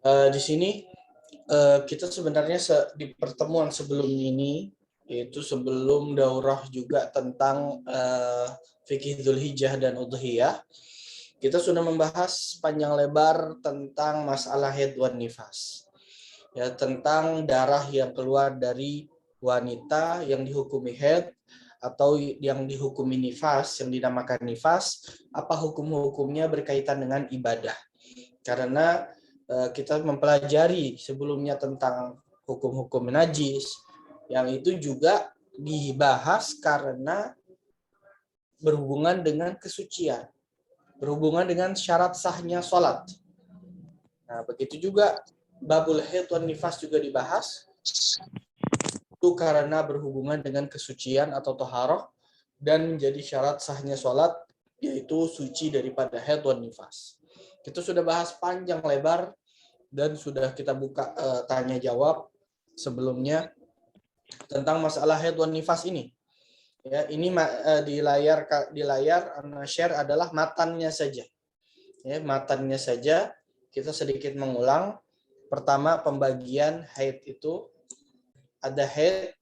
Di sini kita sebenarnya di pertemuan sebelum ini, yaitu sebelum daurah juga tentang fikih Dzulhijjah dan Udhiyah, kita sudah membahas panjang lebar tentang masalah haid wan nifas. Ya, tentang darah yang keluar dari wanita yang dihukumi haid atau yang dihukumi nifas, yang dinamakan nifas, apa hukum-hukumnya berkaitan dengan ibadah. Karena kita mempelajari sebelumnya tentang hukum-hukum najis, yang itu juga dibahas karena berhubungan dengan kesucian, berhubungan dengan syarat sahnya sholat. Nah, begitu juga babul haid wan nifas juga dibahas, itu karena berhubungan dengan kesucian atau toharoh dan menjadi syarat sahnya sholat, yaitu suci daripada haid wan nifas. Kita sudah bahas panjang lebar dan sudah kita buka tanya jawab sebelumnya tentang masalah haid wan nifas ini. Ya, ini di layar share adalah matannya saja. Ya, matannya saja kita sedikit mengulang. Pertama, pembagian haid itu ada haid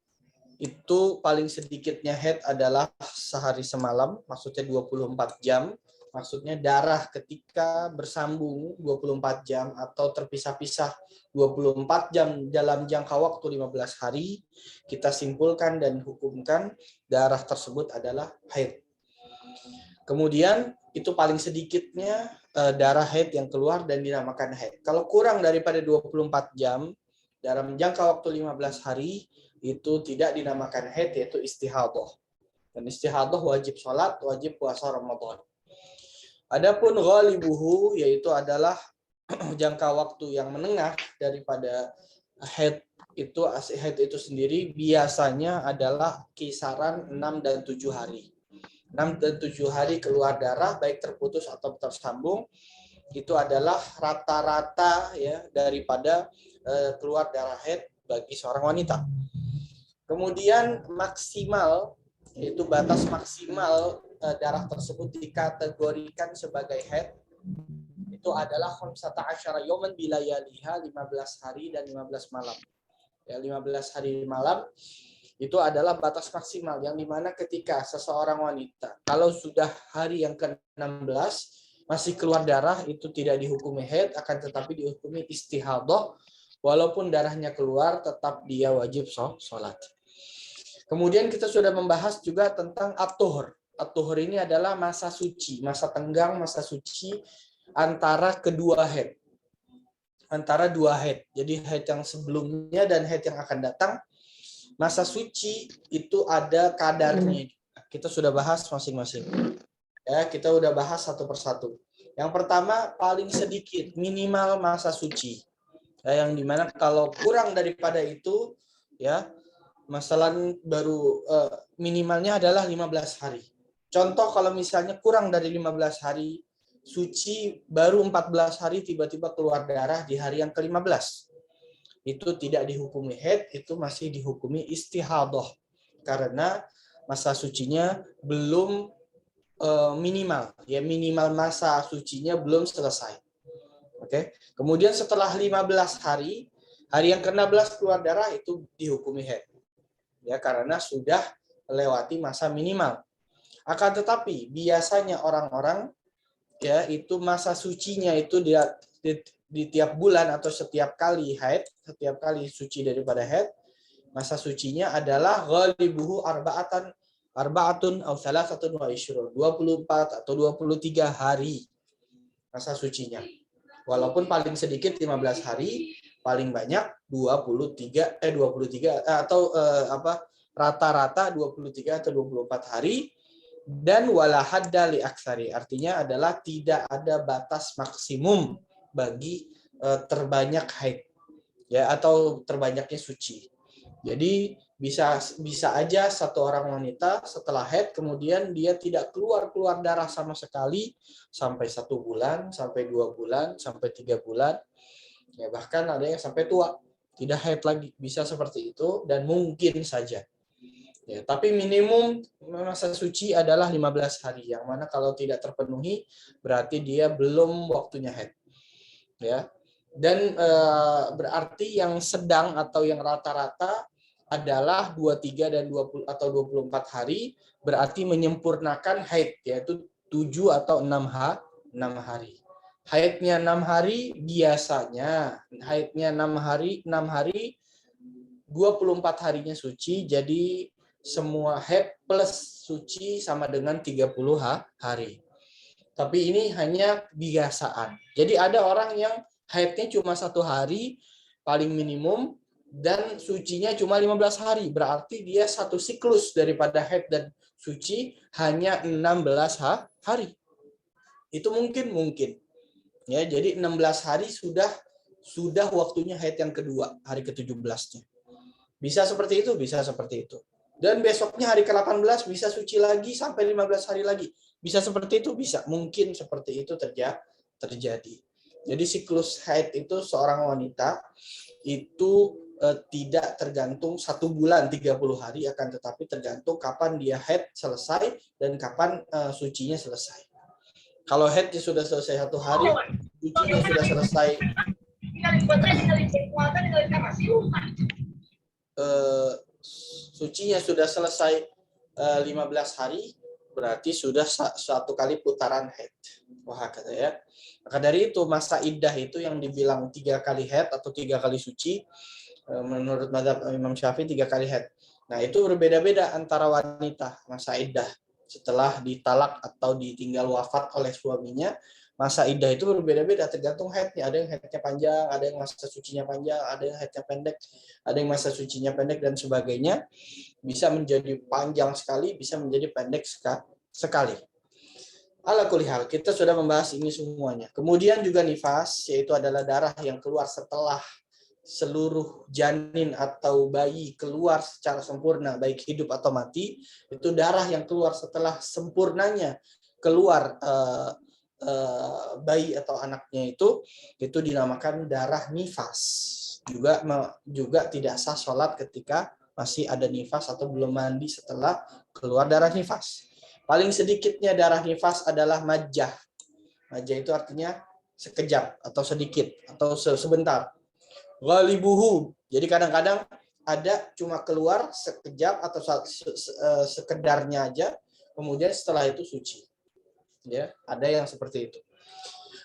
itu paling sedikitnya haid adalah sehari semalam, maksudnya 24 jam. Maksudnya darah ketika bersambung 24 jam atau terpisah-pisah 24 jam dalam jangka waktu 15 hari, kita simpulkan dan hukumkan darah tersebut adalah haid. Kemudian itu paling sedikitnya darah haid yang keluar dan dinamakan haid. Kalau kurang daripada 24 jam dalam jangka waktu 15 hari itu tidak dinamakan haid, yaitu istihadah. Dan istihadah wajib sholat, wajib puasa Ramadan. Adapun ghalibuhu yaitu adalah jangka waktu yang menengah daripada haid itu sendiri biasanya adalah kisaran 6 dan 7 hari. 6 dan 7 hari keluar darah baik terputus atau tersambung itu adalah rata-rata ya daripada keluar darah haid bagi seorang wanita. Kemudian maksimal yaitu batas maksimal darah tersebut dikategorikan sebagai haid itu adalah 15 yawman bilayaliha, 15 hari dan 15 malam. Ya, 15 hari malam itu adalah batas maksimal yang dimana ketika seseorang wanita kalau sudah hari yang ke-16 masih keluar darah itu tidak dihukumi haid, akan tetapi dihukumi istihadah, walaupun darahnya keluar tetap dia wajib sholat. Kemudian kita sudah membahas juga tentang at-tuhur. At-tuhur ini adalah masa suci, masa tenggang, masa suci antara kedua haid. Antara dua haid. Jadi haid yang sebelumnya dan haid yang akan datang, masa suci itu ada kadarnya. Kita sudah bahas masing-masing. Ya, kita udah bahas satu persatu. Yang pertama paling sedikit minimal masa suci. Ya, yang dimana kalau kurang daripada itu, ya masalah baru minimalnya adalah 15 hari. Contoh kalau misalnya kurang dari 15 hari suci, baru 14 hari tiba-tiba keluar darah di hari yang ke-15. Itu tidak dihukumi haid, itu masih dihukumi istihadah karena masa sucinya belum minimal, ya minimal masa sucinya belum selesai. Oke. Kemudian setelah 15 hari, hari yang ke-16 keluar darah itu dihukumi haid. Ya karena sudah melewati masa minimal. Akan tetapi biasanya orang-orang ya itu masa sucinya itu di tiap bulan atau setiap kali haid, setiap kali suci daripada haid, masa sucinya adalah ghalibuhu arba'atun aw thalathatun wa ishrun, 24 atau 23 hari masa sucinya. Walaupun paling sedikit 15 hari, paling banyak 23 atau rata-rata 23 atau 24 hari. Dan wala hadda li aksari, artinya adalah tidak ada batas maksimum bagi terbanyak haid ya atau terbanyaknya suci. Jadi bisa aja satu orang wanita setelah haid kemudian dia tidak keluar darah sama sekali sampai 1 bulan, sampai 2 bulan, sampai 3 bulan, ya bahkan ada yang sampai tua tidak haid lagi, bisa seperti itu dan mungkin saja. Ya, tapi minimum masa suci adalah 15 hari, yang mana kalau tidak terpenuhi berarti dia belum waktunya haid. Ya. Dan berarti yang sedang atau yang rata-rata adalah 23 dan 20 atau 24 hari, berarti menyempurnakan haid, yaitu 7 atau 6 hari. Haidnya 6 hari biasanya, haidnya 6 hari 24 harinya suci, jadi semua haid plus suci sama dengan 30 hari. Tapi ini hanya kebiasaan. Jadi ada orang yang haidnya cuma 1 hari, paling minimum, dan sucinya cuma 15 hari. Berarti dia satu siklus daripada haid dan suci hanya 16 hari. Itu mungkin. Ya, jadi 16 hari sudah waktunya haid yang kedua, hari ke-17-nya. Bisa seperti itu, bisa seperti itu. Dan besoknya hari ke-18 bisa suci lagi sampai 15 hari lagi. Bisa seperti itu, bisa. Mungkin seperti itu terjadi. Jadi siklus haid itu seorang wanita itu tidak tergantung 1 bulan 30 hari, akan tetapi tergantung kapan dia haid selesai dan kapan sucinya selesai. Kalau haidnya sudah selesai 1 hari, sucinya sudah selesai sucinya sudah selesai 15 hari, berarti sudah 1 kali putaran haid. Wah, kata ya. Maka dari itu masa iddah itu yang dibilang 3 kali haid atau 3 kali suci, menurut mazhab Imam Syafi'i 3 kali haid. Nah, itu berbeda-beda antara wanita masa iddah setelah ditalak atau ditinggal wafat oleh suaminya. Masa iddah itu berbeda-beda tergantung haidnya. Ada yang haidnya panjang, ada yang masa sucinya panjang, ada yang haidnya pendek, ada yang masa sucinya pendek dan sebagainya. Bisa menjadi panjang sekali, bisa menjadi pendek sekali. Ala kulli hal, kita sudah membahas ini semuanya. Kemudian juga nifas, yaitu adalah darah yang keluar setelah seluruh janin atau bayi keluar secara sempurna, baik hidup atau mati. Itu darah yang keluar setelah sempurnanya keluar bayi atau anaknya itu dinamakan darah nifas. Juga tidak sah sholat ketika masih ada nifas atau belum mandi setelah keluar darah nifas. Paling sedikitnya darah nifas adalah majjah. Majjah itu artinya sekejap atau sedikit atau sebentar. Ghalibuhu. Jadi kadang-kadang ada cuma keluar sekejap atau sekedarnya aja, kemudian setelah itu suci. Ya, ada yang seperti itu.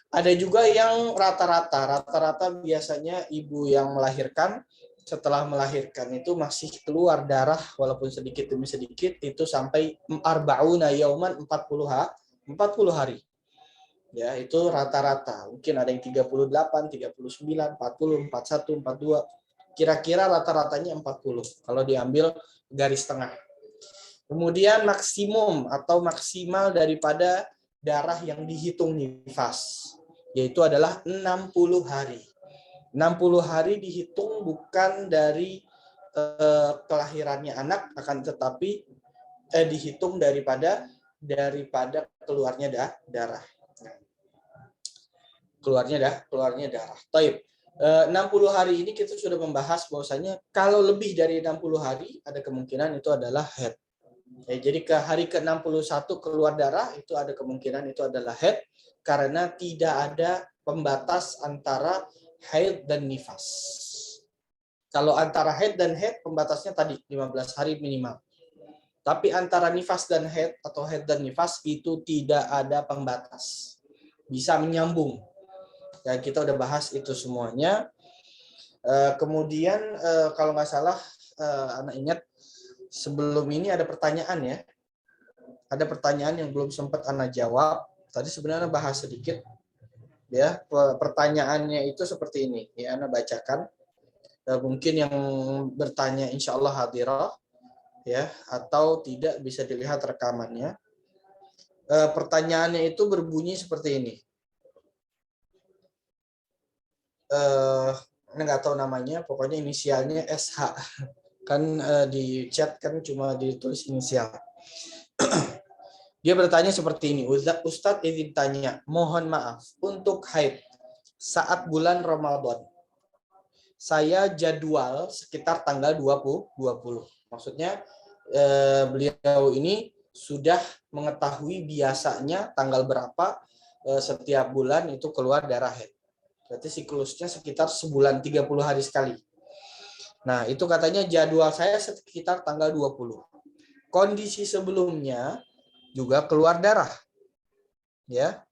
Ada juga yang rata-rata biasanya ibu yang melahirkan, setelah melahirkan itu masih keluar darah walaupun sedikit demi sedikit, itu sampai arba'una yauman 40 hari. Ya, itu rata-rata. Mungkin ada yang 38, 39, 40, 41, 42. Kira-kira rata-ratanya 40 kalau diambil garis tengah. Kemudian maksimum atau maksimal daripada darah yang dihitung nifas, yaitu adalah 60 hari. 60 hari dihitung bukan dari kelahirannya anak, akan tetapi dihitung daripada keluarnya darah. Keluarnya darah. Taib. 60 hari ini kita sudah membahas bahwasanya kalau lebih dari 60 hari ada kemungkinan itu adalah haid. Jadi ke hari ke-61 keluar darah itu ada kemungkinan itu adalah haid karena tidak ada pembatas antara haid dan nifas. Kalau antara haid dan haid pembatasnya tadi 15 hari minimal. Tapi antara nifas dan haid atau haid dan nifas itu tidak ada pembatas. Bisa menyambung. Ya, kita udah bahas itu semuanya. Kemudian kalau nggak salah anak ingat sebelum ini ada pertanyaan ya. Ada pertanyaan yang belum sempat Ana jawab. Tadi sebenarnya bahas sedikit. Ya, pertanyaannya itu seperti ini. Ya, Ana bacakan. Mungkin yang bertanya insya Allah hadirah. Ya, atau tidak bisa dilihat rekamannya. Pertanyaannya itu berbunyi seperti ini. Nggak tahu namanya, pokoknya inisialnya SH. Kan di chat kan cuma ditulis inisial. Dia bertanya seperti ini, Ustadz izin tanya, mohon maaf, untuk haid saat bulan Ramadan, saya jadwal sekitar tanggal 20. Maksudnya beliau ini sudah mengetahui biasanya tanggal berapa setiap bulan itu keluar darah haid. Berarti siklusnya sekitar sebulan 30 hari sekali. Nah, itu katanya jadwal saya sekitar tanggal 20. Kondisi sebelumnya juga keluar darah. Ya.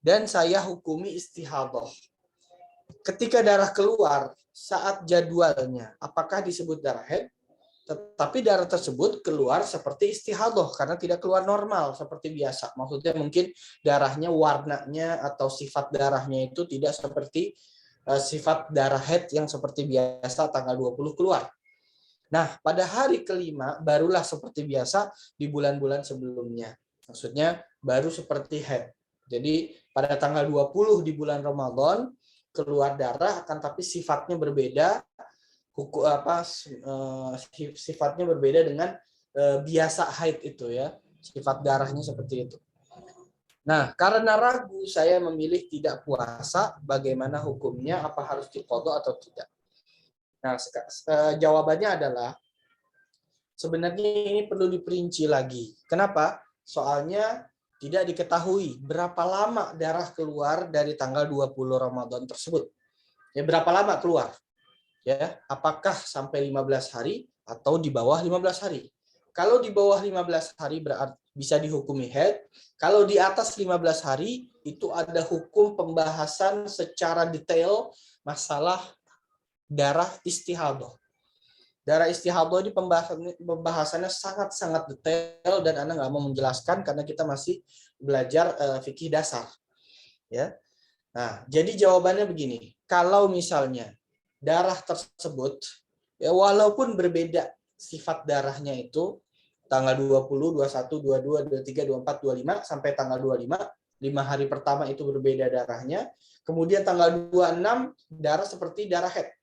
Dan saya hukumi istihadhah. Ketika darah keluar saat jadwalnya, apakah disebut darah haid? Tetapi darah tersebut keluar seperti istihadhah karena tidak keluar normal seperti biasa. Maksudnya mungkin darahnya, warnanya atau sifat darahnya itu tidak seperti sifat darah haid yang seperti biasa tanggal 20 keluar. Nah, pada hari kelima barulah seperti biasa di bulan-bulan sebelumnya. Maksudnya baru seperti haid. Jadi pada tanggal 20 di bulan Ramadan keluar darah akan tapi sifatnya berbeda. Sifatnya berbeda dengan biasa haid itu ya, sifat darahnya seperti itu. Nah, karena ragu saya memilih tidak puasa, bagaimana hukumnya, apa harus diqadha atau tidak? Nah, jawabannya adalah sebenarnya ini perlu diperinci lagi. Kenapa? Soalnya tidak diketahui berapa lama darah keluar dari tanggal 20 Ramadan tersebut. Ya, berapa lama keluar? Ya, apakah sampai 15 hari atau di bawah 15 hari? Kalau di bawah 15 hari berarti bisa dihukumi haid. Kalau di atas 15 hari itu ada hukum pembahasan secara detail masalah darah istihadhah. Darah istihadhah ini pembahasannya sangat-sangat detail dan Anda nggak mau menjelaskan karena kita masih belajar fikih dasar. Ya. Nah, jadi jawabannya begini. Kalau misalnya darah tersebut, ya walaupun berbeda sifat darahnya itu, tanggal 20, 21, 22, 23, 24, 25, sampai tanggal 25, 5 hari pertama itu berbeda darahnya, kemudian tanggal 26, darah seperti darah haid.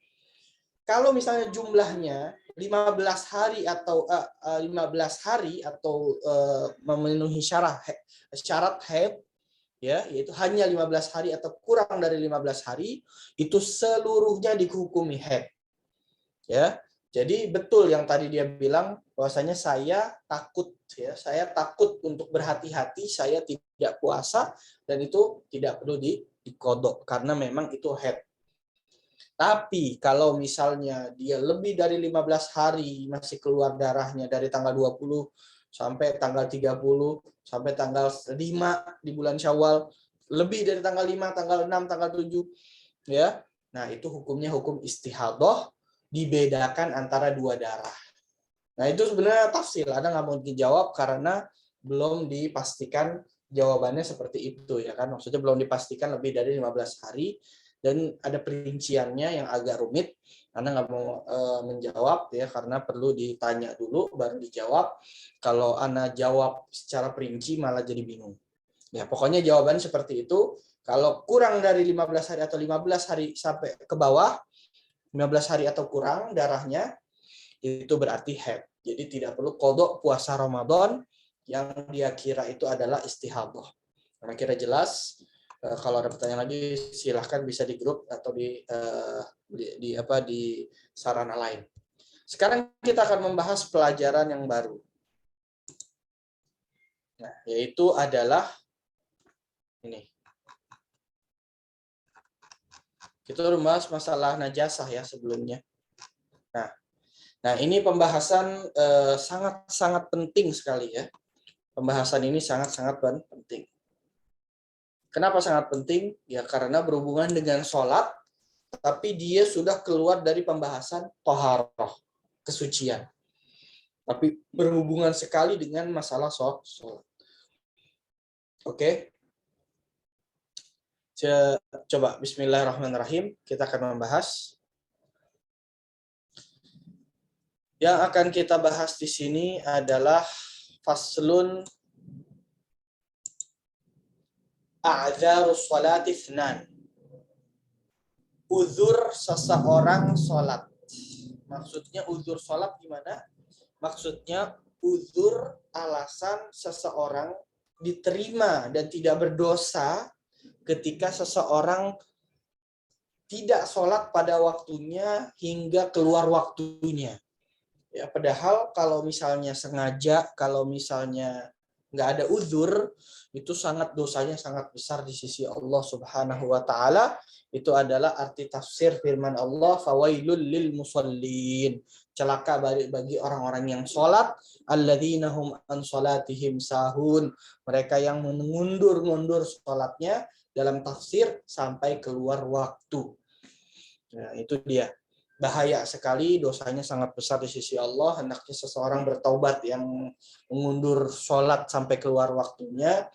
Kalau misalnya jumlahnya 15 hari atau 15 hari atau memenuhi syarat haid, ya, yaitu hanya 15 hari atau kurang dari 15 hari, itu seluruhnya dihukumi haid. Ya. Jadi betul yang tadi dia bilang bahwasanya saya takut untuk berhati-hati, saya tidak puasa dan itu tidak perlu diqadha karena memang itu haid. Tapi kalau misalnya dia lebih dari 15 hari masih keluar darahnya dari tanggal 20 sampai tanggal 30 sampai tanggal 5 di bulan Syawal, lebih dari tanggal 5, tanggal 6, tanggal 7 ya. Nah, itu hukumnya hukum istihadhah, dibedakan antara dua darah. Nah, itu sebenarnya tafsir, Anda nggak mau dijawab karena belum dipastikan jawabannya seperti itu ya kan. Maksudnya belum dipastikan lebih dari 15 hari dan ada perinciannya yang agak rumit. Anda nggak mau menjawab ya karena perlu ditanya dulu baru dijawab. Kalau Anda jawab secara perinci malah jadi bingung. Ya, pokoknya jawaban seperti itu. Kalau kurang dari 15 hari atau 15 hari sampai ke bawah, 15 hari atau kurang darahnya, itu berarti haid. Jadi tidak perlu qadha puasa Ramadan yang dia kira itu adalah istihadhah. Karena kira jelas. Kalau ada pertanyaan lagi silahkan bisa di grup atau di sarana lain. Sekarang kita akan membahas pelajaran yang baru. Nah, yaitu adalah ini. Kita membahas masalah najasah ya sebelumnya. Nah, ini pembahasan sangat-sangat penting sekali ya. Pembahasan ini sangat-sangat penting. Kenapa sangat penting? Ya karena berhubungan dengan sholat, tapi dia sudah keluar dari pembahasan thaharah, kesucian. Tapi berhubungan sekali dengan masalah sholat. Oke. Coba bismillahirrahmanirrahim, kita akan membahas. Yang akan kita bahas di sini adalah faslun a'dzarus sholati tsnan. Uzur seseorang sholat. Maksudnya uzur sholat gimana? Maksudnya uzur alasan seseorang diterima dan tidak berdosa ketika seseorang tidak sholat pada waktunya hingga keluar waktunya. Ya, padahal kalau misalnya sengaja, kalau misalnya nggak ada uzur, itu sangat dosanya sangat besar di sisi Allah Subhanahu wa taala. Itu adalah arti tafsir firman Allah, fawailul lil musallin. Celaka bagi orang-orang yang sholat, alladzina hum an sholatihim sahun. Mereka yang mengundur-ngundur sholatnya, dalam tafsir sampai keluar waktu. Nah, itu dia. Bahaya sekali, dosanya sangat besar di sisi Allah. Hendaknya seseorang bertaubat yang mengundur sholat sampai keluar waktunya,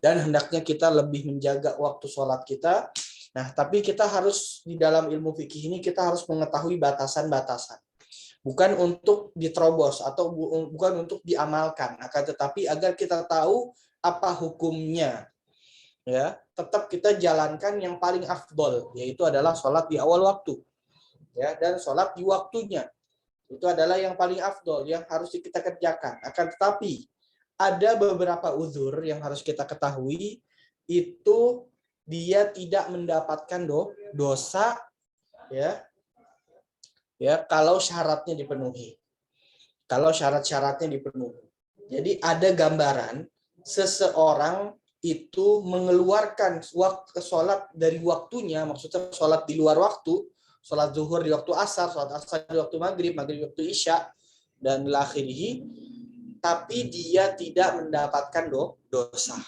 dan hendaknya kita lebih menjaga waktu sholat kita. Nah, tapi kita harus di dalam ilmu fikih ini kita harus mengetahui batasan-batasan. Bukan untuk diterobos atau bukan untuk diamalkan, akan tetapi agar kita tahu apa hukumnya. Ya, tetap kita jalankan yang paling afdol, yaitu adalah sholat di awal waktu. Ya, dan sholat di waktunya. Itu adalah yang paling afdol, yang harus kita kerjakan. Akan tetapi ada beberapa uzur yang harus kita ketahui, itu dia tidak mendapatkan dosa, ya kalau syaratnya dipenuhi. Kalau syarat-syaratnya dipenuhi. Jadi ada gambaran seseorang itu mengeluarkan waktu sholat dari waktunya, maksudnya sholat di luar waktu, sholat zuhur di waktu asar, sholat asar di waktu maghrib, maghrib di waktu isya, dan akhirih, tapi dia tidak mendapatkan dosa.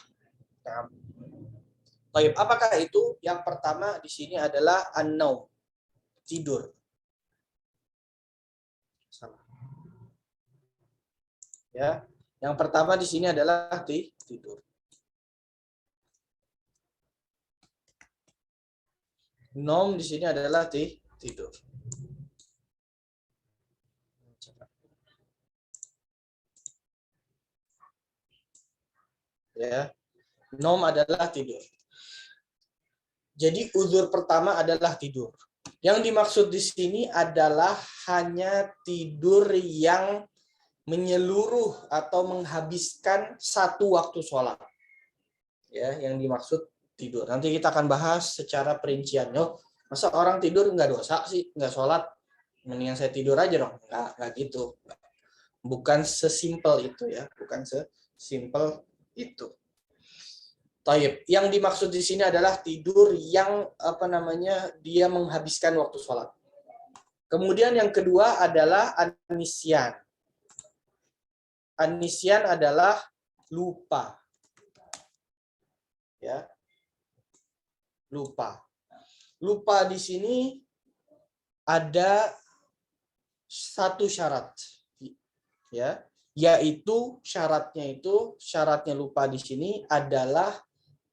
Nah, apakah itu? Yang pertama di sini adalah an-naum, tidur. Ya, yang pertama di sini adalah tidur. Nom di sini adalah tidur. Ya, nom adalah tidur. Jadi uzur pertama adalah tidur. Yang dimaksud di sini adalah hanya tidur yang menyeluruh atau menghabiskan satu waktu sholat. Ya, yang dimaksud tidur. Nanti kita akan bahas secara perinciannya. Masa orang tidur nggak dosa sih, nggak sholat? Mendingan saya tidur aja dong. Nggak gitu. Bukan sesimpel itu ya, bukan sesimpel itu. Taib. Yang dimaksud di sini adalah tidur yang dia menghabiskan waktu sholat. Kemudian yang kedua adalah anisyan. Anisyan adalah lupa. Ya. Lupa. Lupa di sini ada satu syarat. Ya, yaitu syaratnya lupa di sini adalah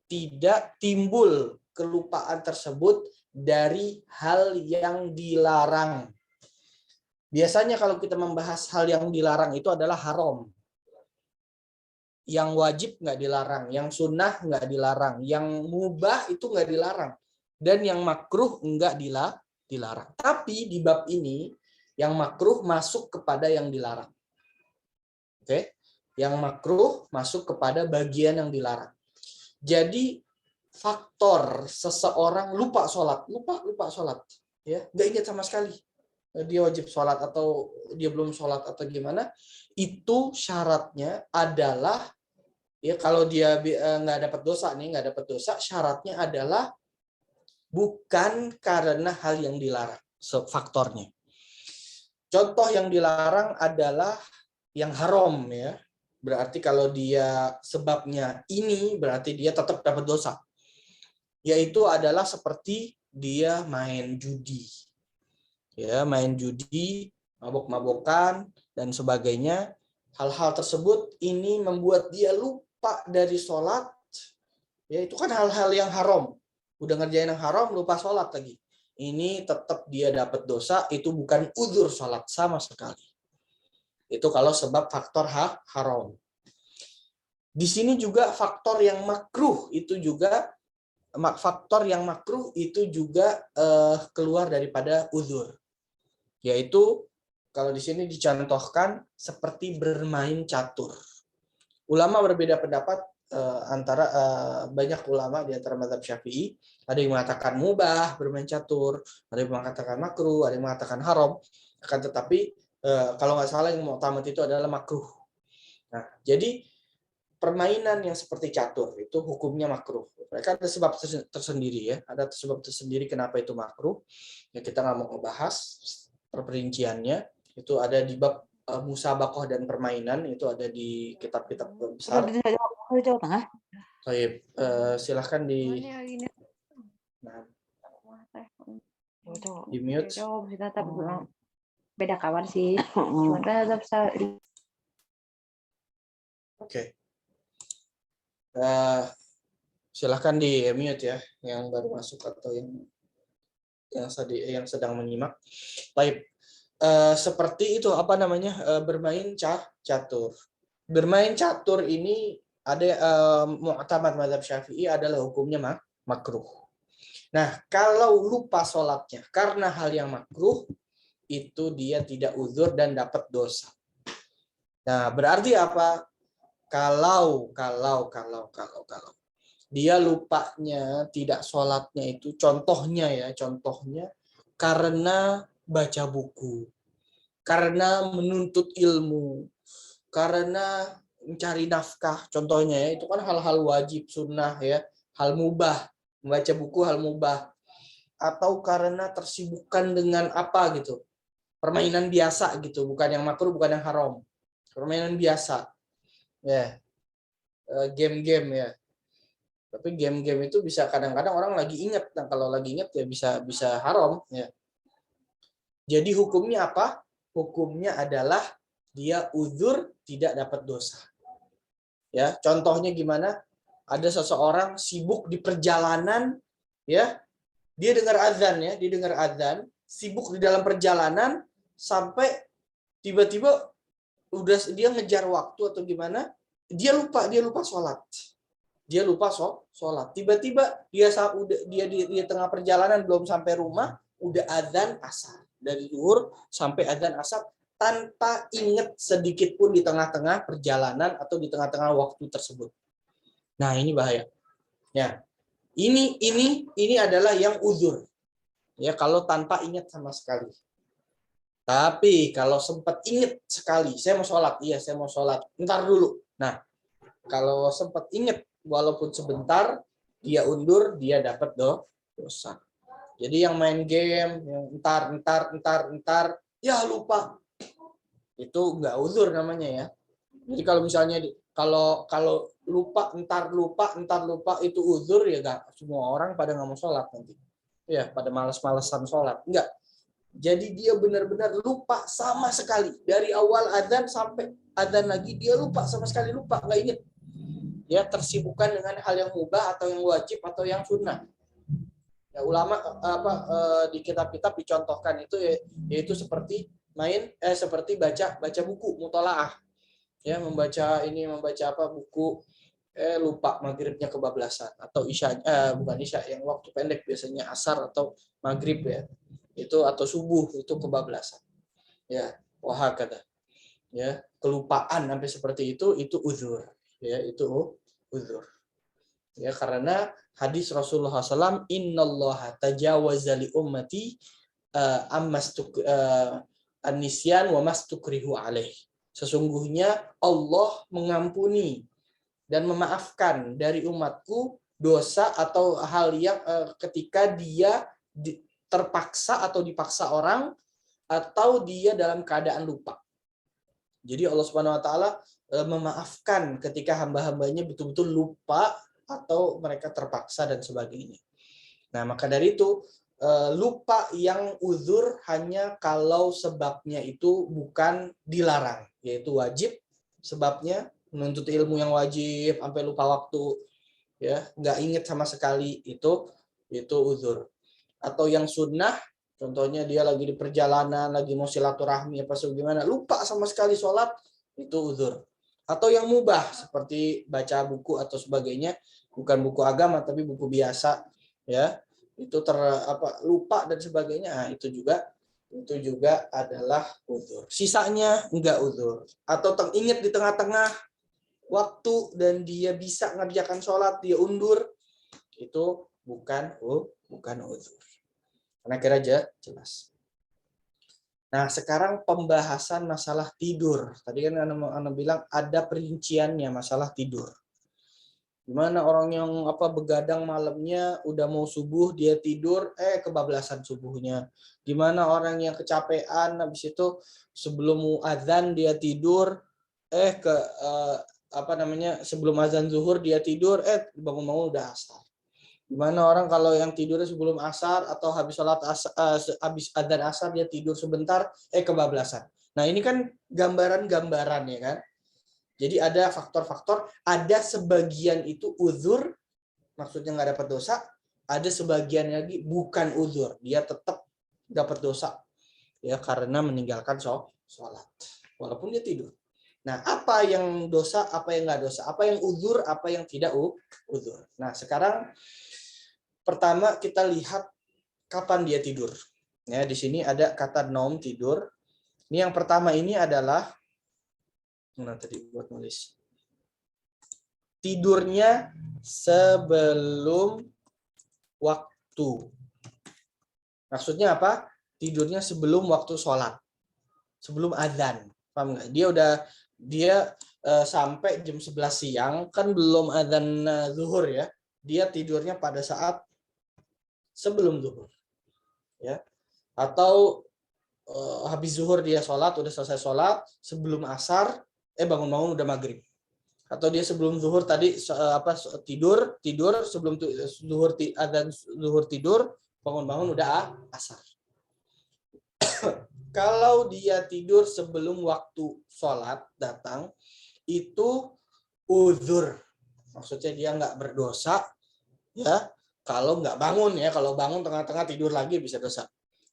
tidak timbul kelupaan tersebut dari hal yang dilarang. Biasanya kalau kita membahas hal yang dilarang itu adalah haram. Yang wajib nggak dilarang, yang sunnah nggak dilarang, yang mubah itu nggak dilarang, dan yang makruh nggak dilarang. Tapi di bab ini, yang makruh masuk kepada yang dilarang. Oke? Yang makruh masuk kepada bagian yang dilarang. Jadi faktor seseorang lupa sholat, ya, nggak ingat sama sekali dia wajib sholat atau dia belum sholat atau gimana, itu syaratnya adalah ya kalau dia nggak dapat dosa, syaratnya adalah bukan karena hal yang dilarang, faktornya. Contoh yang dilarang adalah yang haram ya. Berarti kalau dia sebabnya ini, berarti dia tetap dapat dosa. Yaitu adalah seperti dia main judi. Ya, main judi, mabok-mabokan, dan sebagainya. Hal-hal tersebut ini membuat dia lupa dari sholat. Ya, itu kan hal-hal yang haram. Udah ngerjain yang haram, lupa sholat lagi. Ini tetap dia dapat dosa, itu bukan uzur sholat sama sekali. Itu kalau sebab faktor haram. Di sini juga faktor yang makruh itu juga keluar daripada uzur. Yaitu kalau di sini dicontohkan seperti bermain catur. Ulama berbeda pendapat antara banyak ulama di antara mazhab Syafi'i, ada yang mengatakan mubah bermain catur, ada yang mengatakan makruh, ada yang mengatakan haram. Akan tetapi kalau nggak salah yang mu'tamad itu adalah makruh. Nah, jadi permainan yang seperti catur itu hukumnya makruh. Mereka ada sebab tersendiri ya, ada sebab tersendiri kenapa itu makruh. Ya kita nggak mau ngebahas perperinciannya. Itu ada di bab musabaqah dan permainan, itu ada di kitab-kitab besar. Jawa Tengah. Baik, silahkan di di mute. Beda kawan sih. Cuman kan tetap Oke. Silahkan di mute ya, yang baru masuk atau yang sedang menyimak. Baik. Seperti itu apa namanya, bermain catur. Bermain catur ini ada mu'tamad mazhab Syafi'i adalah hukumnya makruh. Nah, kalau lupa sholatnya karena hal yang makruh, itu dia tidak uzur dan dapat dosa. Nah, berarti apa? Kalau dia lupanya tidak sholatnya itu, contohnya karena baca buku, karena menuntut ilmu, karena mencari nafkah, contohnya ya, itu kan hal-hal wajib, sunnah ya, hal mubah, membaca buku hal mubah, atau karena tersibukkan dengan apa gitu, permainan biasa gitu, bukan yang makruh, bukan yang haram, permainan biasa ya, game-game ya. Tapi game-game itu bisa kadang-kadang orang lagi ingat, nah kalau lagi ingat ya bisa haram ya. Jadi hukumnya apa? Hukumnya adalah dia uzur, tidak dapat dosa. Ya, contohnya gimana? Ada seseorang sibuk di perjalanan, ya, dia dengar azan, sibuk di dalam perjalanan sampai tiba-tiba udah dia ngejar waktu atau gimana, dia lupa sholat. Dia lupa sholat. Tiba-tiba dia di tengah perjalanan belum sampai rumah, udah azan asar. Dari zuhur sampai azan asar tanpa ingat sedikit pun di tengah-tengah perjalanan atau di tengah-tengah waktu tersebut. Nah, ini bahaya. Ya. Ini adalah yang uzur. Ya, kalau tanpa ingat sama sekali. Tapi kalau sempat ingat sekali, saya mau sholat. Iya, saya mau sholat. Ntar dulu. Nah, kalau sempat ingat walaupun sebentar, dia undur, dia dapat dosa. Jadi yang main game, yang entar, ya lupa. Itu nggak uzur namanya ya. Jadi kalau misalnya kalau entar lupa itu uzur, ya nggak semua orang pada nggak mau sholat nanti. Ya, pada malas-malesan sholat. Enggak. Jadi dia benar-benar lupa sama sekali. Dari awal adzan sampai adzan lagi, dia lupa sama sekali, lupa, nggak ingat. Ya, tersibukkan dengan hal yang mubah atau yang wajib atau yang sunnah. Ya, ulama di kitab-kitab dicontohkan itu yaitu seperti seperti baca buku mutolaah. Ya, membaca buku, lupa maghribnya kebablasan, atau isya, bukan isya, yang waktu pendek biasanya asar atau maghrib ya, itu atau subuh itu kebablasan ya, wahakata ya, kelupaan sampai seperti itu uzur ya, itu uzur ya, karena hadis Rasulullah SAW, innallaha tajawaza li ummati an-nisyan wa mastukrihu alaih. Sesungguhnya Allah mengampuni dan memaafkan dari umatku dosa atau hal yang ketika dia terpaksa atau dipaksa orang, atau dia dalam keadaan lupa. Jadi Allah Subhanahu wa taala memaafkan ketika hamba-hambanya betul-betul lupa atau mereka terpaksa dan sebagainya. Nah, maka dari itu lupa yang uzur hanya kalau sebabnya itu bukan dilarang, yaitu wajib, sebabnya menuntut ilmu yang wajib sampai lupa waktu ya, nggak ingat sama sekali, itu uzur. Atau yang sunnah, contohnya dia lagi di perjalanan, lagi mau silaturahmi apa gimana, lupa sama sekali sholat, itu uzur. Atau yang mubah seperti baca buku atau sebagainya, bukan buku agama tapi buku biasa ya, itu lupa dan sebagainya, nah, itu juga adalah uzur. Sisanya enggak uzur. Atau teringat di tengah-tengah waktu dan dia bisa ngerjakan sholat, dia undur, itu bukan uzur. Karena kira aja jelas. Nah, sekarang pembahasan masalah tidur. Tadi kan Ana bilang ada perinciannya masalah tidur. Gimana orang yang begadang malamnya udah mau subuh dia tidur kebablasan subuhnya. Gimana orang yang kecapean habis itu sebelum azan dia tidur sebelum azan zuhur dia tidur bangun-bangun udah asar. Gimana orang kalau yang tidurnya sebelum asar atau habis adzan asar dia tidur sebentar kebablasan. Nah, ini kan gambaran-gambaran ya kan. Jadi ada faktor-faktor, ada sebagian itu uzur, maksudnya nggak dapat dosa, ada sebagian lagi bukan uzur, dia tetap dapat dosa ya karena meninggalkan sholat walaupun dia tidur. Nah, apa yang dosa, apa yang nggak dosa, apa yang uzur, apa yang tidak uzur. Nah, sekarang pertama kita lihat kapan dia tidur. Ya, di sini ada kata naum tidur. Ini yang pertama ini adalah tadi buat nulis. Tidurnya sebelum waktu. Maksudnya apa? Tidurnya sebelum waktu sholat. Sebelum azan. Paham nggak? Dia sampai jam 11 siang kan belum azan zuhur ya. Dia tidurnya pada saat sebelum zuhur. Ya. Atau habis zuhur dia sholat, udah selesai sholat, sebelum asar bangun-bangun udah maghrib. Atau dia sebelum zuhur tadi tidur sebelum zuhur adzan zuhur tidur, bangun-bangun udah asar. Kalau dia tidur sebelum waktu sholat datang, itu uzur. Maksudnya dia nggak berdosa, ya. Kalau nggak bangun ya, kalau bangun tengah-tengah tidur lagi bisa dosa.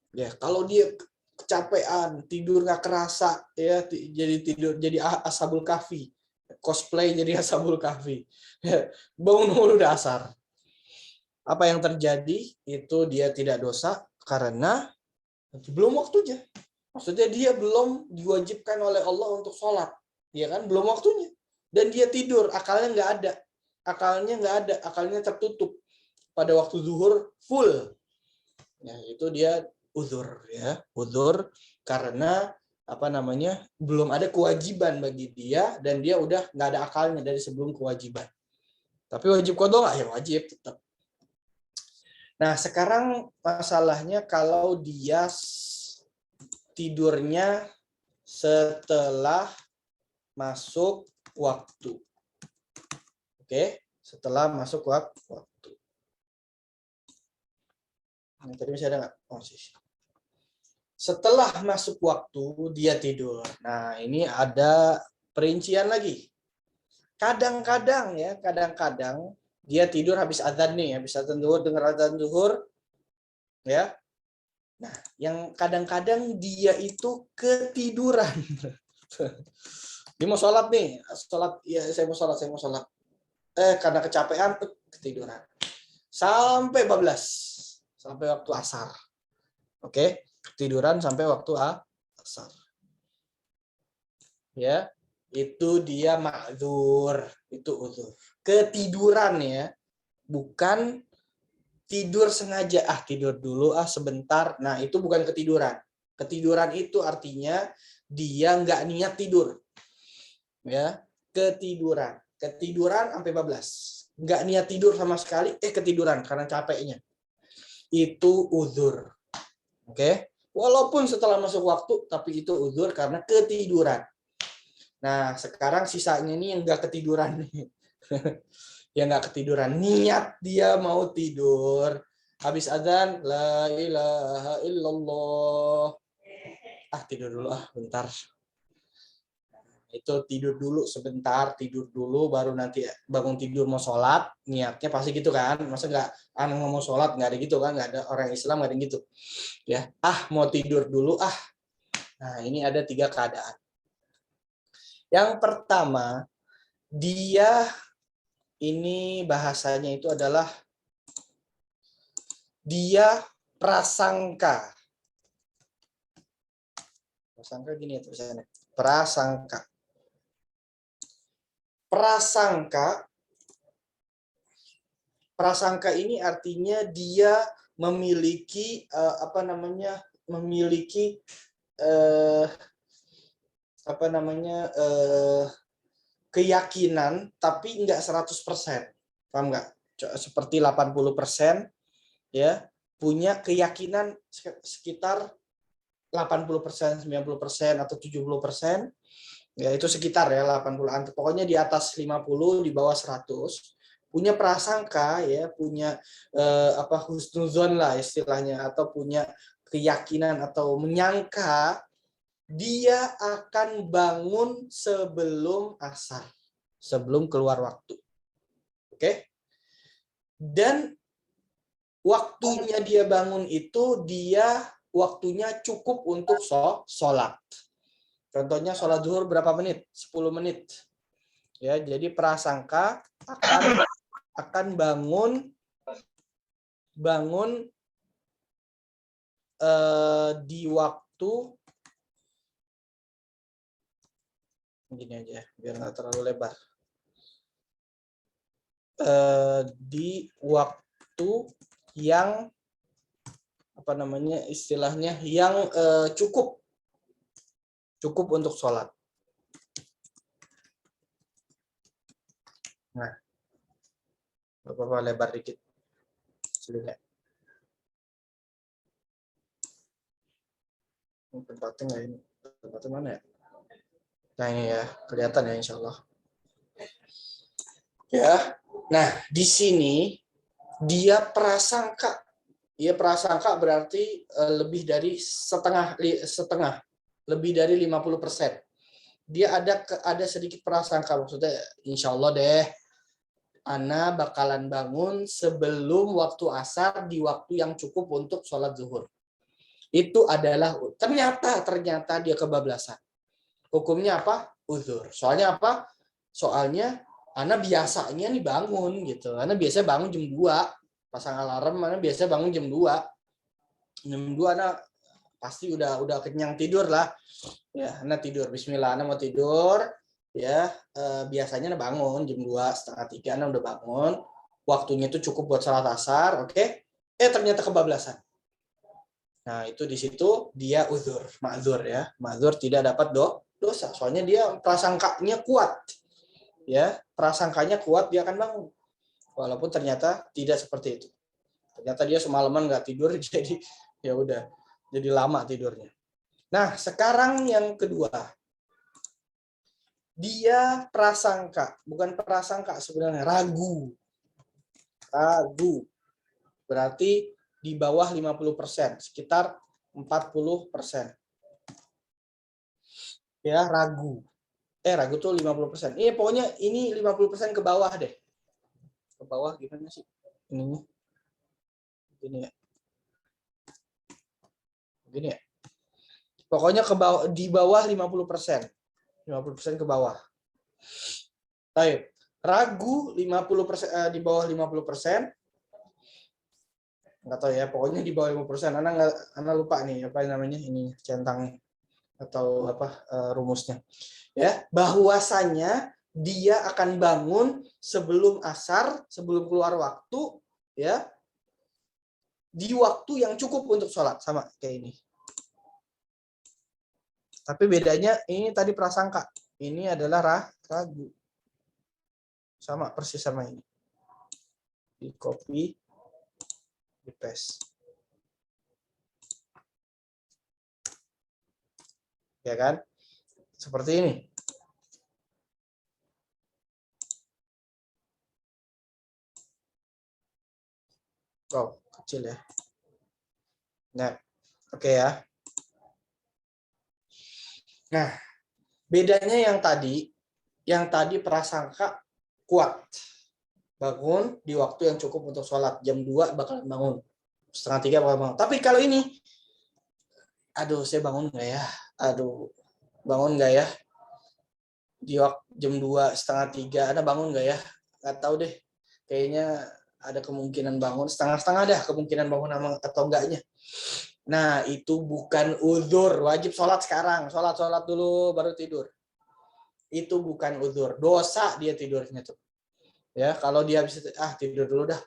Ya, kalau dia kecapean, tidur nggak kerasa, ya jadi tidur jadi ashabul kahfi, cosplay jadi ashabul kahfi, bangun udah asar. Apa yang terjadi itu dia tidak dosa karena belum waktunya. Maksudnya dia belum diwajibkan oleh Allah untuk sholat, ya kan? Belum waktunya. Dan dia tidur, akalnya nggak ada, akalnya tertutup pada waktu zuhur full. Ya, itu dia uzur ya, uzur karena belum ada kewajiban bagi dia dan dia udah nggak ada akalnya dari sebelum kewajiban. Tapi wajib qadha nggak? Ya wajib tetap. Nah, sekarang masalahnya kalau dia tidurnya setelah masuk waktu. Oke, setelah masuk waktu. Nah, tadi masih ada nggak? Oh, sih. Setelah masuk waktu dia tidur. Nah, ini ada perincian lagi. Kadang-kadang dia tidur habis azan nih, habis azan zuhur, dengar azan zuhur, ya. Nah, yang kadang-kadang dia itu ketiduran. Dia mau sholat nih, saya mau sholat. Karena kecapean ketiduran. Sampai bablas, sampai waktu asar. Oke, ketiduran sampai waktu asar. Ya, itu dia ma'dzur, itu uzur. Ketiduran ya, bukan tidur sengaja, tidur dulu sebentar. Nah, itu bukan ketiduran. Ketiduran itu artinya dia nggak niat tidur. Ya, ketiduran sampai bablas. Nggak niat tidur sama sekali, ketiduran karena capeknya. Itu uzur. Oke? Walaupun setelah masuk waktu, tapi itu uzur karena ketiduran. Nah, sekarang sisanya ini yang nggak ketiduran nih. Yang nggak ketiduran, niat dia mau tidur. Habis adzan, la ilaha illallah. Tidur dulu bentar. Itu tidur dulu sebentar, tidur dulu, baru nanti bangun tidur mau sholat, niatnya pasti gitu kan. Masa nggak anak mau sholat, nggak ada gitu kan, nggak ada orang Islam nggak ada gitu. Ya, mau tidur dulu. Nah, ini ada 3 keadaan. Yang pertama, dia ini bahasanya itu adalah dia prasangka. Prasangka gini ya tulisannya. Prasangka. Prasangka ini artinya dia memiliki memiliki apa namanya keyakinan tapi enggak 100%. Paham enggak? Seperti 80% ya, punya keyakinan sekitar 80%, 90% atau 70%. Ya, itu sekitar ya 80-an. Pokoknya di atas 50, di bawah 100. Punya prasangka ya, punya husnuzon lah istilahnya, atau punya keyakinan atau menyangka dia akan bangun sebelum asar, sebelum keluar waktu. Oke? Dan waktunya dia bangun itu dia waktunya cukup untuk sholat. Contohnya sholat zuhur berapa menit? 10 menit. Ya, jadi prasangka akan bangun di waktu gini aja biar nggak terlalu lebar. Di waktu yang apa namanya istilahnya yang cukup untuk sholat. Nah, Bapak lebar dikit. Sudah. Tempatnya nggak ini? Tempatnya mana ya? Nah ini ya, kelihatan ya insya Allah. Ya, nah di sini dia prasangka. Dia prasangka berarti lebih dari setengah, lebih dari 50%. Dia ada sedikit prasangka, maksudnya insya Allah deh, Ana bakalan bangun sebelum waktu asar di waktu yang cukup untuk sholat zuhur. Itu adalah ternyata dia kebablasan. Hukumnya apa? Uzur. Soalnya apa? Soalnya Ana biasanya nih bangun gitu. Ana biasanya bangun jam 2, pasang alarm, Ana biasanya bangun jam 2. Jam 2 Ana pasti udah kenyang tidur lah. Ya, Ana tidur. Bismillah, Ana mau tidur. Ya, biasanya Ana bangun jam 2, setengah 3 Ana udah bangun. Waktunya itu cukup buat salat asar, oke? Ternyata kebablasan. Nah, itu di situ dia uzur, ma'zur ya. Ma'zur tidak dapat dosa. Soalnya dia prasangkanya kuat. Ya, prasangkanya kuat dia akan bangun. Walaupun ternyata tidak seperti itu. Ternyata dia semalaman nggak tidur jadi ya udah jadi lama tidurnya. Nah, sekarang yang kedua. Dia prasangka, bukan prasangka sebenarnya, ragu. Ragu. Berarti di bawah 50%, sekitar 40%. Ya, ragu. Ragu tuh 50%. Pokoknya ini 50% ke bawah deh. Ke bawah gimana sih? Ini. Begini ya. Begini ya. Pokoknya ke bawah, di bawah 50%. 50% ke bawah. Baik. Ragu 50%, di bawah 50%. Nggak tahu ya, pokoknya di bawah 50%. Ana lupa nih apa namanya ini centang atau apa rumusnya. Ya, bahwasanya dia akan bangun sebelum asar, sebelum keluar waktu, ya. Di waktu yang cukup untuk sholat, sama kayak ini. Tapi bedanya ini tadi prasangka, ini adalah ragu. Sama persis sama ini. Di copy, di paste. Ya kan? Seperti ini. Oh, kecil ya. Nah, oke ya. Nah, bedanya yang tadi prasangka kuat. Bangun di waktu yang cukup untuk sholat. Jam 2 bakalan bangun. Setengah 3 bakalan bangun. Tapi kalau ini, aduh saya bangun nggak ya? Aduh, bangun nggak ya? Di waktu jam 2, setengah 3, Anda bangun nggak ya? Nggak tahu deh. Kayaknya ada kemungkinan bangun. Setengah-setengah dah kemungkinan bangun atau enggaknya. Nah, itu bukan uzur. Wajib sholat sekarang. Sholat dulu, baru tidur. Itu bukan uzur. Dosa dia tidurnya tuh. Ya, kalau dia bisa tidur dulu dah.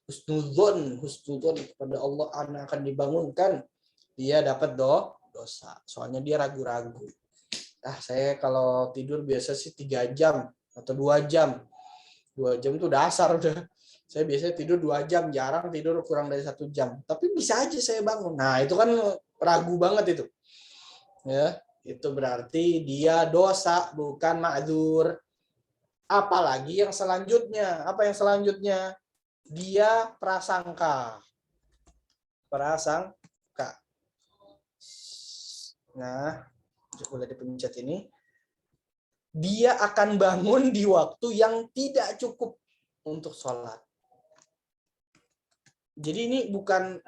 Husnuzon kepada Allah, anak akan dibangunkan. Dia dapat dosa. Soalnya dia ragu-ragu. Saya kalau tidur biasa sih 3 jam atau 2 jam. 2 jam itu dasar udah. Saya biasanya tidur 2 jam, jarang tidur kurang dari 1 jam. Tapi bisa aja saya bangun. Nah, itu kan ragu banget itu. Ya, itu berarti dia dosa, bukan ma'dzur. Apalagi yang selanjutnya. Apa yang selanjutnya? Dia prasangka. Prasangka. Nah, boleh dipencet ini. Dia akan bangun di waktu yang tidak cukup untuk sholat. Jadi ini bukan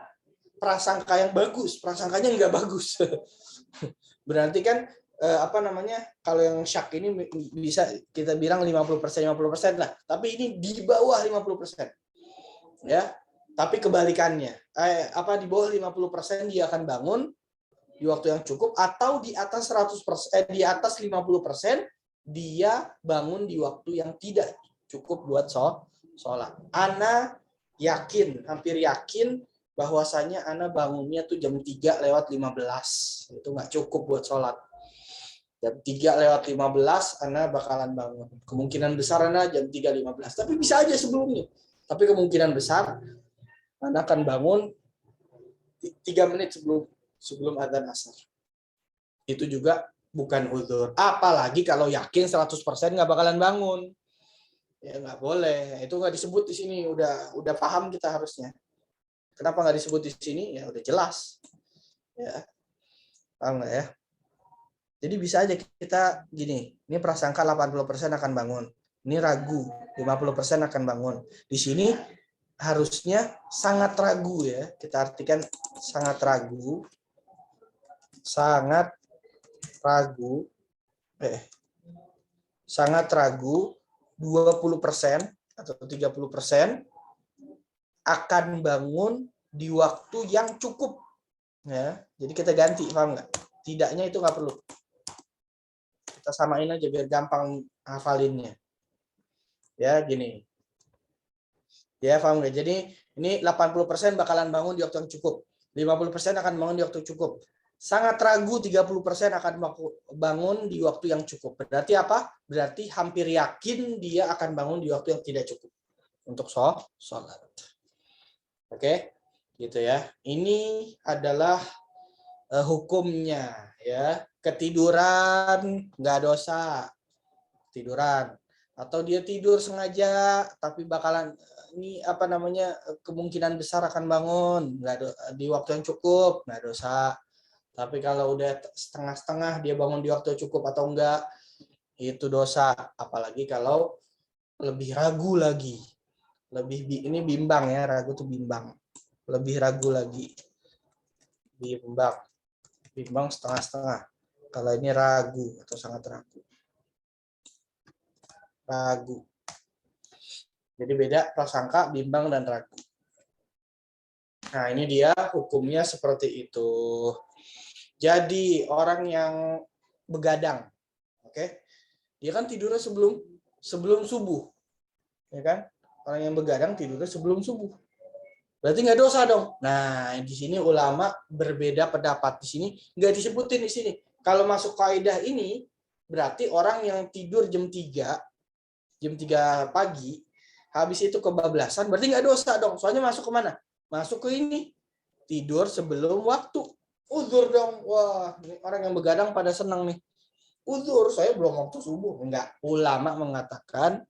prasangka yang bagus, prasangkanya nggak bagus. Berarti kan kalau yang syak ini bisa kita bilang 50% lah. Tapi ini di bawah 50%. Ya. Tapi kebalikannya. Di bawah 50% dia akan bangun di waktu yang cukup, atau di atas 100%, di atas 50% dia bangun di waktu yang tidak cukup buat sholat. Ana yakin, hampir yakin bahwasanya Ana bangunnya tuh jam 3:15. Itu nggak cukup buat sholat. Jam 3:15 Ana bakalan bangun. Kemungkinan besar Ana jam 3:15. Tapi bisa aja sebelumnya. Tapi kemungkinan besar Ana akan bangun 3 menit sebelum adzan asar. Itu juga bukan uzur. Apalagi kalau yakin 100% nggak bakalan bangun. Ya nggak boleh. Itu nggak disebut di sini. Udah paham kita harusnya. Kenapa nggak disebut di sini? Ya udah jelas. Ya. Paham nggak ya? Jadi bisa aja kita gini. Ini prasangka 80% akan bangun. Ini ragu. 50% akan bangun. Di sini harusnya sangat ragu ya. Kita artikan sangat ragu. Sangat ragu 20% atau 30% akan bangun di waktu yang cukup. Ya, jadi kita ganti, paham nggak? Tidaknya itu nggak perlu. Kita samain aja biar gampang hafalinnya. Ya, gini. Ya, paham nggak? Jadi ini 80% bakalan bangun di waktu yang cukup. 50% akan bangun di waktu cukup. Sangat ragu 30% akan bangun di waktu yang cukup. Berarti apa? Berarti hampir yakin dia akan bangun di waktu yang tidak cukup untuk sholat. Oke, gitu ya. Ini adalah hukumnya ya. Ketiduran nggak dosa. Tiduran. Atau dia tidur sengaja tapi bakalan kemungkinan besar akan bangun di waktu yang cukup, nggak dosa. Tapi kalau udah setengah-setengah dia bangun di waktu cukup atau enggak, itu dosa. Apalagi kalau lebih ragu lagi. Ini bimbang ya, ragu tuh bimbang. Lebih ragu lagi. Bimbang. Bimbang setengah-setengah. Kalau ini ragu atau sangat ragu. Ragu. Jadi beda prasangka, bimbang, dan ragu. Nah, ini dia hukumnya seperti itu. Jadi orang yang begadang, oke, dia kan tidurnya sebelum subuh, ya kan? Orang yang begadang tidurnya sebelum subuh, berarti nggak dosa dong. Nah, di sini ulama berbeda pendapat. Di sini nggak disebutin di sini. Kalau masuk kaidah ini, berarti orang yang tidur jam 3 pagi, habis itu kebablasan, berarti nggak dosa dong. Soalnya masuk ke mana? Masuk ke ini, tidur sebelum waktu. Uzur dong. Wah, ini orang yang begadang pada senang nih. Uzur, saya belum waktu subuh. Enggak. Ulama mengatakan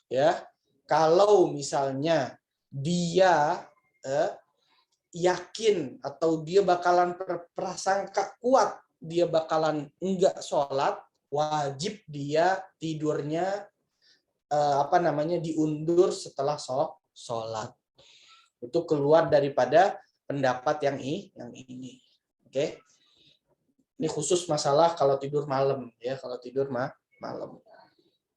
ya, kalau misalnya dia yakin atau dia bakalan prasangka kuat dia bakalan enggak sholat, wajib dia tidurnya diundur setelah sholat. Itu keluar daripada pendapat yang ini. Oke. Ini khusus masalah kalau tidur malam ya, kalau tidur malam.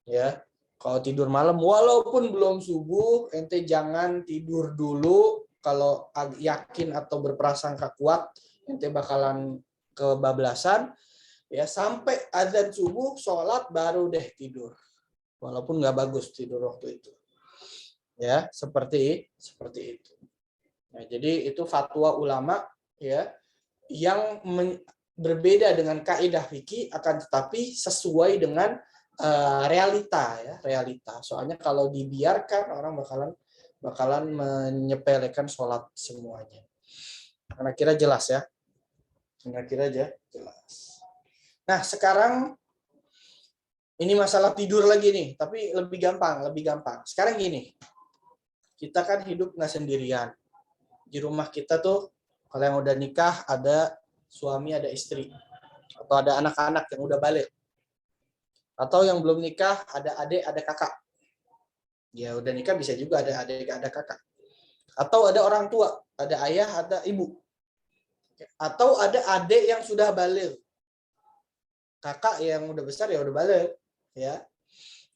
Ya. Kalau tidur malam walaupun belum subuh, ente jangan tidur dulu kalau yakin atau berprasangka kuat ente bakalan kebablasan ya, sampai azan subuh sholat baru deh tidur. Walaupun nggak bagus tidur waktu itu. Ya, seperti itu. Nah, jadi itu fatwa ulama ya yang berbeda dengan kaidah fikih, akan tetapi sesuai dengan realita ya, realita. Soalnya kalau dibiarkan orang bakalan menyepelekan sholat semuanya. Kira-kira jelas ya? Kira-kira aja jelas. Nah, sekarang ini masalah tidur lagi nih, tapi lebih gampang. Sekarang gini, kita kan hidup nggak sendirian. Di rumah kita tuh, kalau yang udah nikah, ada suami, ada istri. Atau ada anak-anak yang udah balik. Atau yang belum nikah, ada adik, ada kakak. Ya udah nikah bisa juga ada adik, ada kakak. Atau ada orang tua, ada ayah, ada ibu. Atau ada adik yang sudah balik. Kakak yang udah besar ya udah balik. Ya.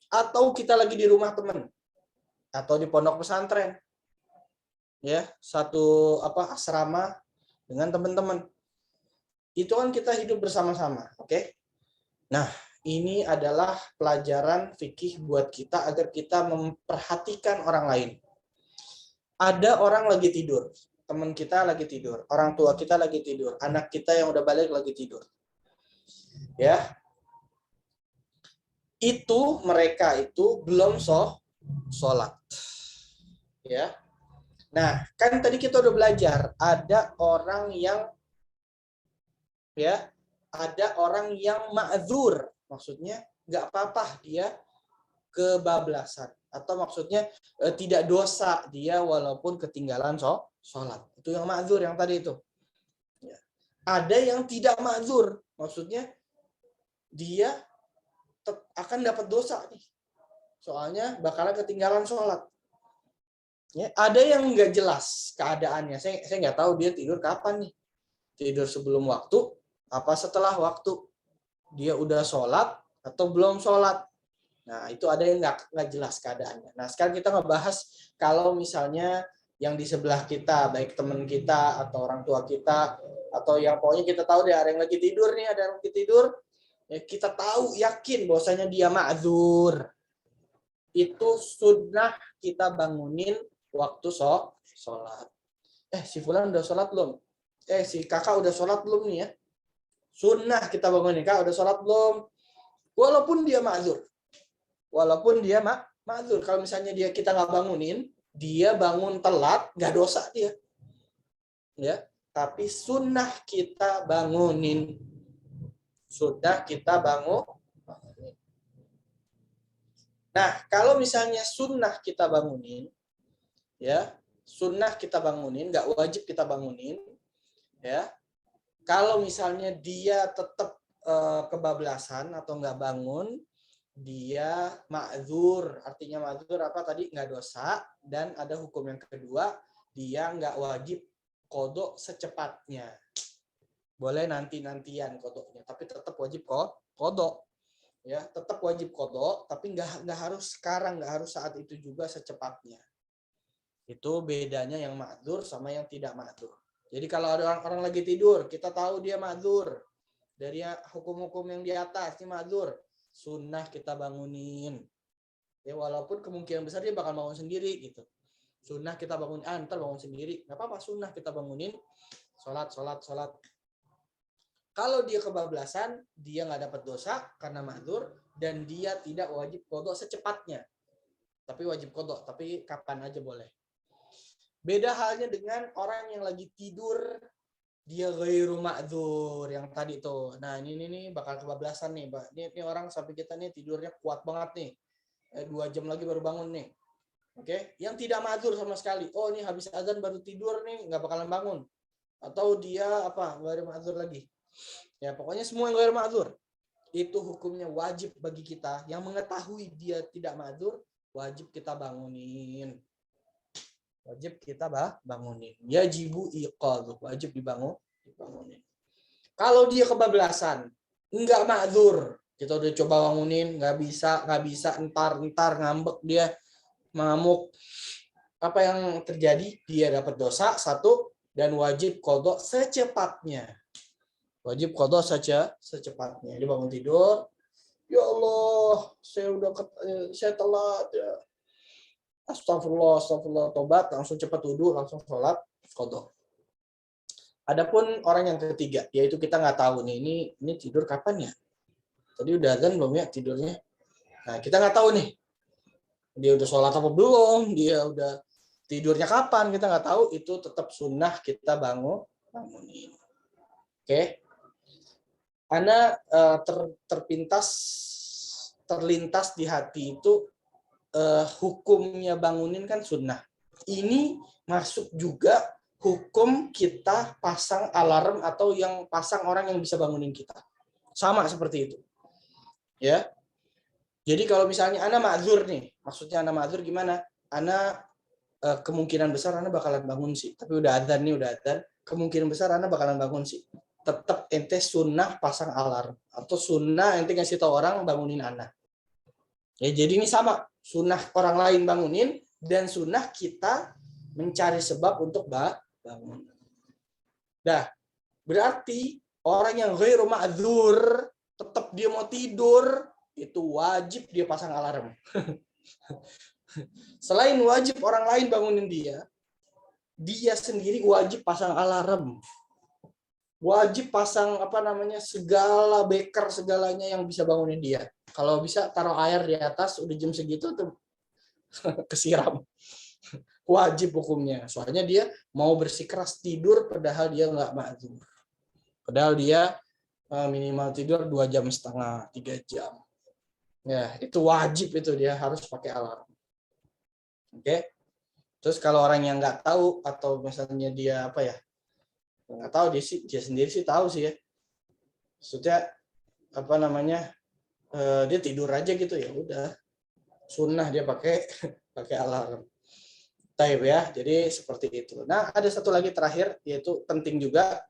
Atau kita lagi di rumah teman. Atau di pondok pesantren. Ya, satu asrama dengan teman-teman. Itu kan kita hidup bersama-sama, oke? Nah, ini adalah pelajaran fikih buat kita agar kita memperhatikan orang lain. Ada orang lagi tidur, teman kita lagi tidur, orang tua kita lagi tidur, anak kita yang udah balik lagi tidur. Ya. Mereka itu belum sholat. Ya. Nah, kan tadi kita udah belajar, ada orang yang ma'dzur, maksudnya nggak apa-apa dia kebablasan, atau maksudnya tidak dosa dia walaupun ketinggalan sholat. Itu yang ma'dzur yang tadi itu. Ya. Ada yang tidak ma'dzur, maksudnya dia akan dapat dosa nih, soalnya bakalan ketinggalan sholat. Ya, ada yang nggak jelas keadaannya. Saya nggak tahu dia tidur kapan nih. Tidur sebelum waktu, apa setelah waktu. Dia udah sholat atau belum sholat. Nah, itu ada yang nggak jelas keadaannya. Nah, sekarang kita ngebahas kalau misalnya yang di sebelah kita, baik teman kita atau orang tua kita, atau yang pokoknya kita tahu deh ada yang lagi tidur nih, ada yang lagi tidur, ya kita tahu yakin bahwasanya dia ma'dzur. Itu sunnah kita bangunin waktu sholat. Si fulan udah sholat belum? Si kakak udah sholat belum nih ya? Sunnah kita bangunin, kak udah sholat belum? Walaupun dia ma'dzur. Kalau misalnya kita nggak bangunin, dia bangun telat, nggak dosa dia. Ya, tapi sunnah kita bangunin. Nah, kalau misalnya sunnah kita bangunin, ya, nggak wajib kita bangunin, ya. Kalau misalnya dia tetap kebablasan atau nggak bangun, dia ma'dzur. Artinya ma'dzur apa tadi? Nggak dosa. Dan ada hukum yang kedua, dia nggak wajib qodho secepatnya. Boleh nanti-nantian qodhonya, tapi tetap wajib qodho. Ya, tetap wajib qodho, tapi nggak harus sekarang, nggak harus saat itu juga secepatnya. Itu bedanya yang ma'dzur sama yang tidak ma'dzur. Jadi kalau ada orang lagi tidur, kita tahu dia ma'dzur. Dari hukum-hukum yang di atas, ini ma'dzur. Sunnah kita bangunin. Ya, walaupun kemungkinan besar dia bakal bangun sendiri gitu. Sunnah kita bangunin, ntar bangun sendiri. Nggak apa-apa, sunnah kita bangunin. Sholat. Kalau dia kebablasan, dia nggak dapat dosa karena ma'dzur, dan dia tidak wajib qodho secepatnya. Tapi wajib qodho, tapi kapan aja boleh. Beda halnya dengan orang yang lagi tidur, dia ghairu ma'dzur yang tadi tuh. Nah, ini bakal kebablasan nih, Mbak. Ini orang sampai kita nih tidurnya kuat banget nih. 2 jam lagi baru bangun nih. Oke, yang tidak ma'dzur sama sekali. Oh, ini habis azan baru tidur nih, nggak bakalan bangun. Atau dia ghairu ma'dzur lagi. Ya, pokoknya semua yang ghairu ma'dzur. Itu hukumnya wajib bagi kita yang mengetahui dia tidak ma'dzur, wajib kita bangunin. Yajibu iqadhu, wajib dibangunin. Kalau dia kebablasan, enggak ma'dzur, kita udah coba bangunin, nggak bisa, entar ngambek dia, mengamuk. Apa yang terjadi? Dia dapat dosa 1, dan wajib qodho secepatnya. Secepatnya. Dia bangun tidur, ya Allah, saya telat ya. Astagfirullah, tobat, langsung cepat wudu, langsung sholat, qodho. Adapun orang yang ketiga, yaitu kita nggak tahu nih, ini tidur kapan ya? Tadi udah azan belum ya tidurnya? Nah, kita nggak tahu nih, dia udah sholat apa belum, dia udah tidurnya kapan, kita nggak tahu. Itu tetap sunnah kita bangunin. Oke? Ana terlintas di hati itu hukumnya bangunin kan sunnah. Ini masuk juga hukum kita pasang alarm atau yang pasang orang yang bisa bangunin kita. Sama seperti itu. Ya. Jadi kalau misalnya ana ma'dzur nih, maksudnya ana ma'dzur gimana? Ana kemungkinan besar ana bakalan bangun sih. Tapi udah adzan nih, udah adzan, kemungkinan besar ana bakalan bangun sih. Tetap ente sunnah pasang alarm atau sunnah ente ngasih tahu orang bangunin ana. Ya, jadi ini sama, sunnah orang lain bangunin dan sunnah kita mencari sebab untuk bangun. Nah, berarti orang yang ghairu ma'dzur, tetap dia mau tidur, itu wajib dia pasang alarm. Selain wajib orang lain bangunin dia sendiri wajib pasang alarm. Wajib pasang segala beker segalanya yang bisa bangunin dia. Kalau bisa taruh air di atas, udah jam segitu tuh kesiram. Wajib hukumnya. Soalnya dia mau bersikeras tidur padahal dia nggak ma'dzur. Padahal dia minimal tidur 2,5 jam, 3 jam. Ya, itu wajib, itu dia harus pakai alarm. Oke. Terus kalau orang yang nggak tahu atau misalnya dia nggak tahu, dia sendiri sih tahu sih ya. Maksudnya dia tidur aja gitu, ya udah sunnah dia pakai alarm. Taib ya. Jadi seperti itu. Nah, ada satu lagi terakhir, yaitu penting juga,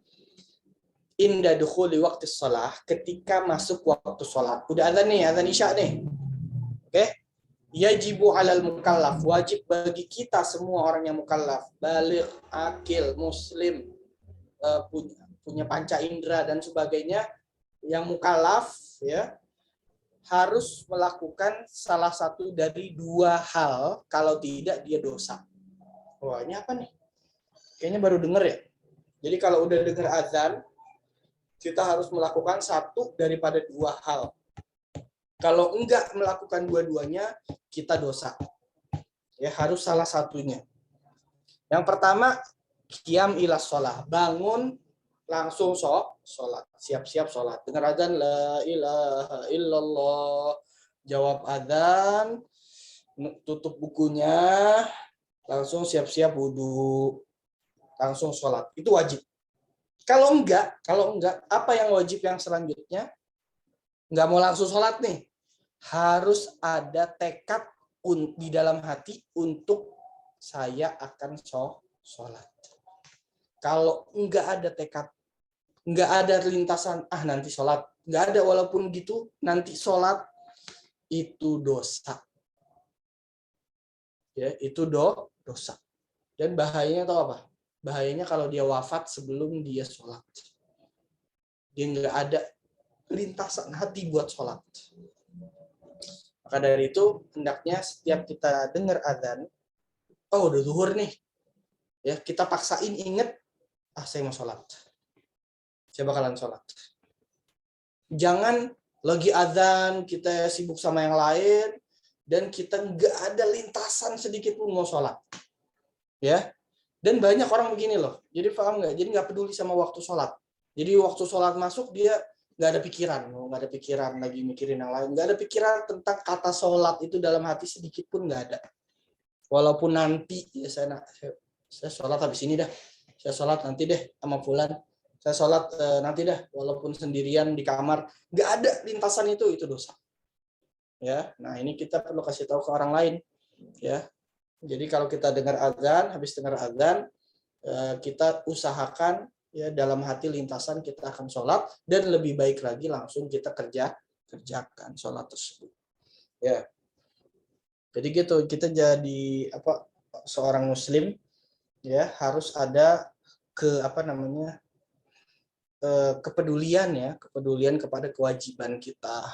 inda dukhuli waktu sholat, ketika masuk waktu sholat. Udah azan nih, azan isya nih. Oke? Yajibu alal mukallaf, wajib bagi kita semua orang yang mukallaf, baligh, akil, muslim, punya panca indera dan sebagainya, yang mukallaf ya, harus melakukan salah satu dari dua hal, kalau tidak dia dosa. Wah, ini apa nih? Kayaknya baru denger ya. Jadi kalau udah denger azan, kita harus melakukan satu daripada dua hal. Kalau enggak melakukan dua-duanya, kita dosa. Ya, harus salah satunya. Yang pertama, qiyam ila sholat, bangun langsung sholat, siap-siap sholat. Dengar azan, la ilaha illallah, jawab azan, tutup bukunya, langsung siap-siap wudhu, langsung sholat. Itu wajib. Kalau enggak, apa yang wajib yang selanjutnya? Enggak mau langsung sholat nih, harus ada tekad di dalam hati untuk saya akan sholat. Kalau enggak ada tekad, enggak ada lintasan, nanti sholat, enggak ada, walaupun gitu nanti sholat, itu dosa. Ya, itu dosa. Dan bahayanya tahu apa? Bahayanya kalau dia wafat sebelum dia sholat. Dia enggak ada lintasan hati buat sholat. Maka dari itu, hendaknya setiap kita dengar azan, udah zuhur nih, ya kita paksain inget, saya mau sholat. Saya bakalan sholat. Jangan lagi azan, kita sibuk sama yang lain, dan kita nggak ada lintasan sedikit pun mau sholat. Ya. Dan banyak orang begini loh. Jadi paham nggak? Jadi nggak peduli sama waktu sholat. Jadi waktu sholat masuk, dia nggak ada pikiran lagi mikirin yang lain. Nggak ada pikiran tentang kata sholat itu dalam hati sedikit pun nggak ada. Walaupun nanti, ya saya sholat habis ini dah. Saya sholat nanti deh sama fulan. Saya sholat nanti dah, walaupun sendirian di kamar. Nggak ada lintasan itu dosa. Ya, nah ini kita perlu kasih tahu ke orang lain. Ya, jadi kalau kita dengar azan, habis dengar azan, kita usahakan ya dalam hati lintasan kita akan sholat, dan lebih baik lagi langsung kita kerjakan sholat tersebut. Ya, jadi gitu, kita jadi seorang muslim ya harus ada kepedulian kepada kewajiban kita.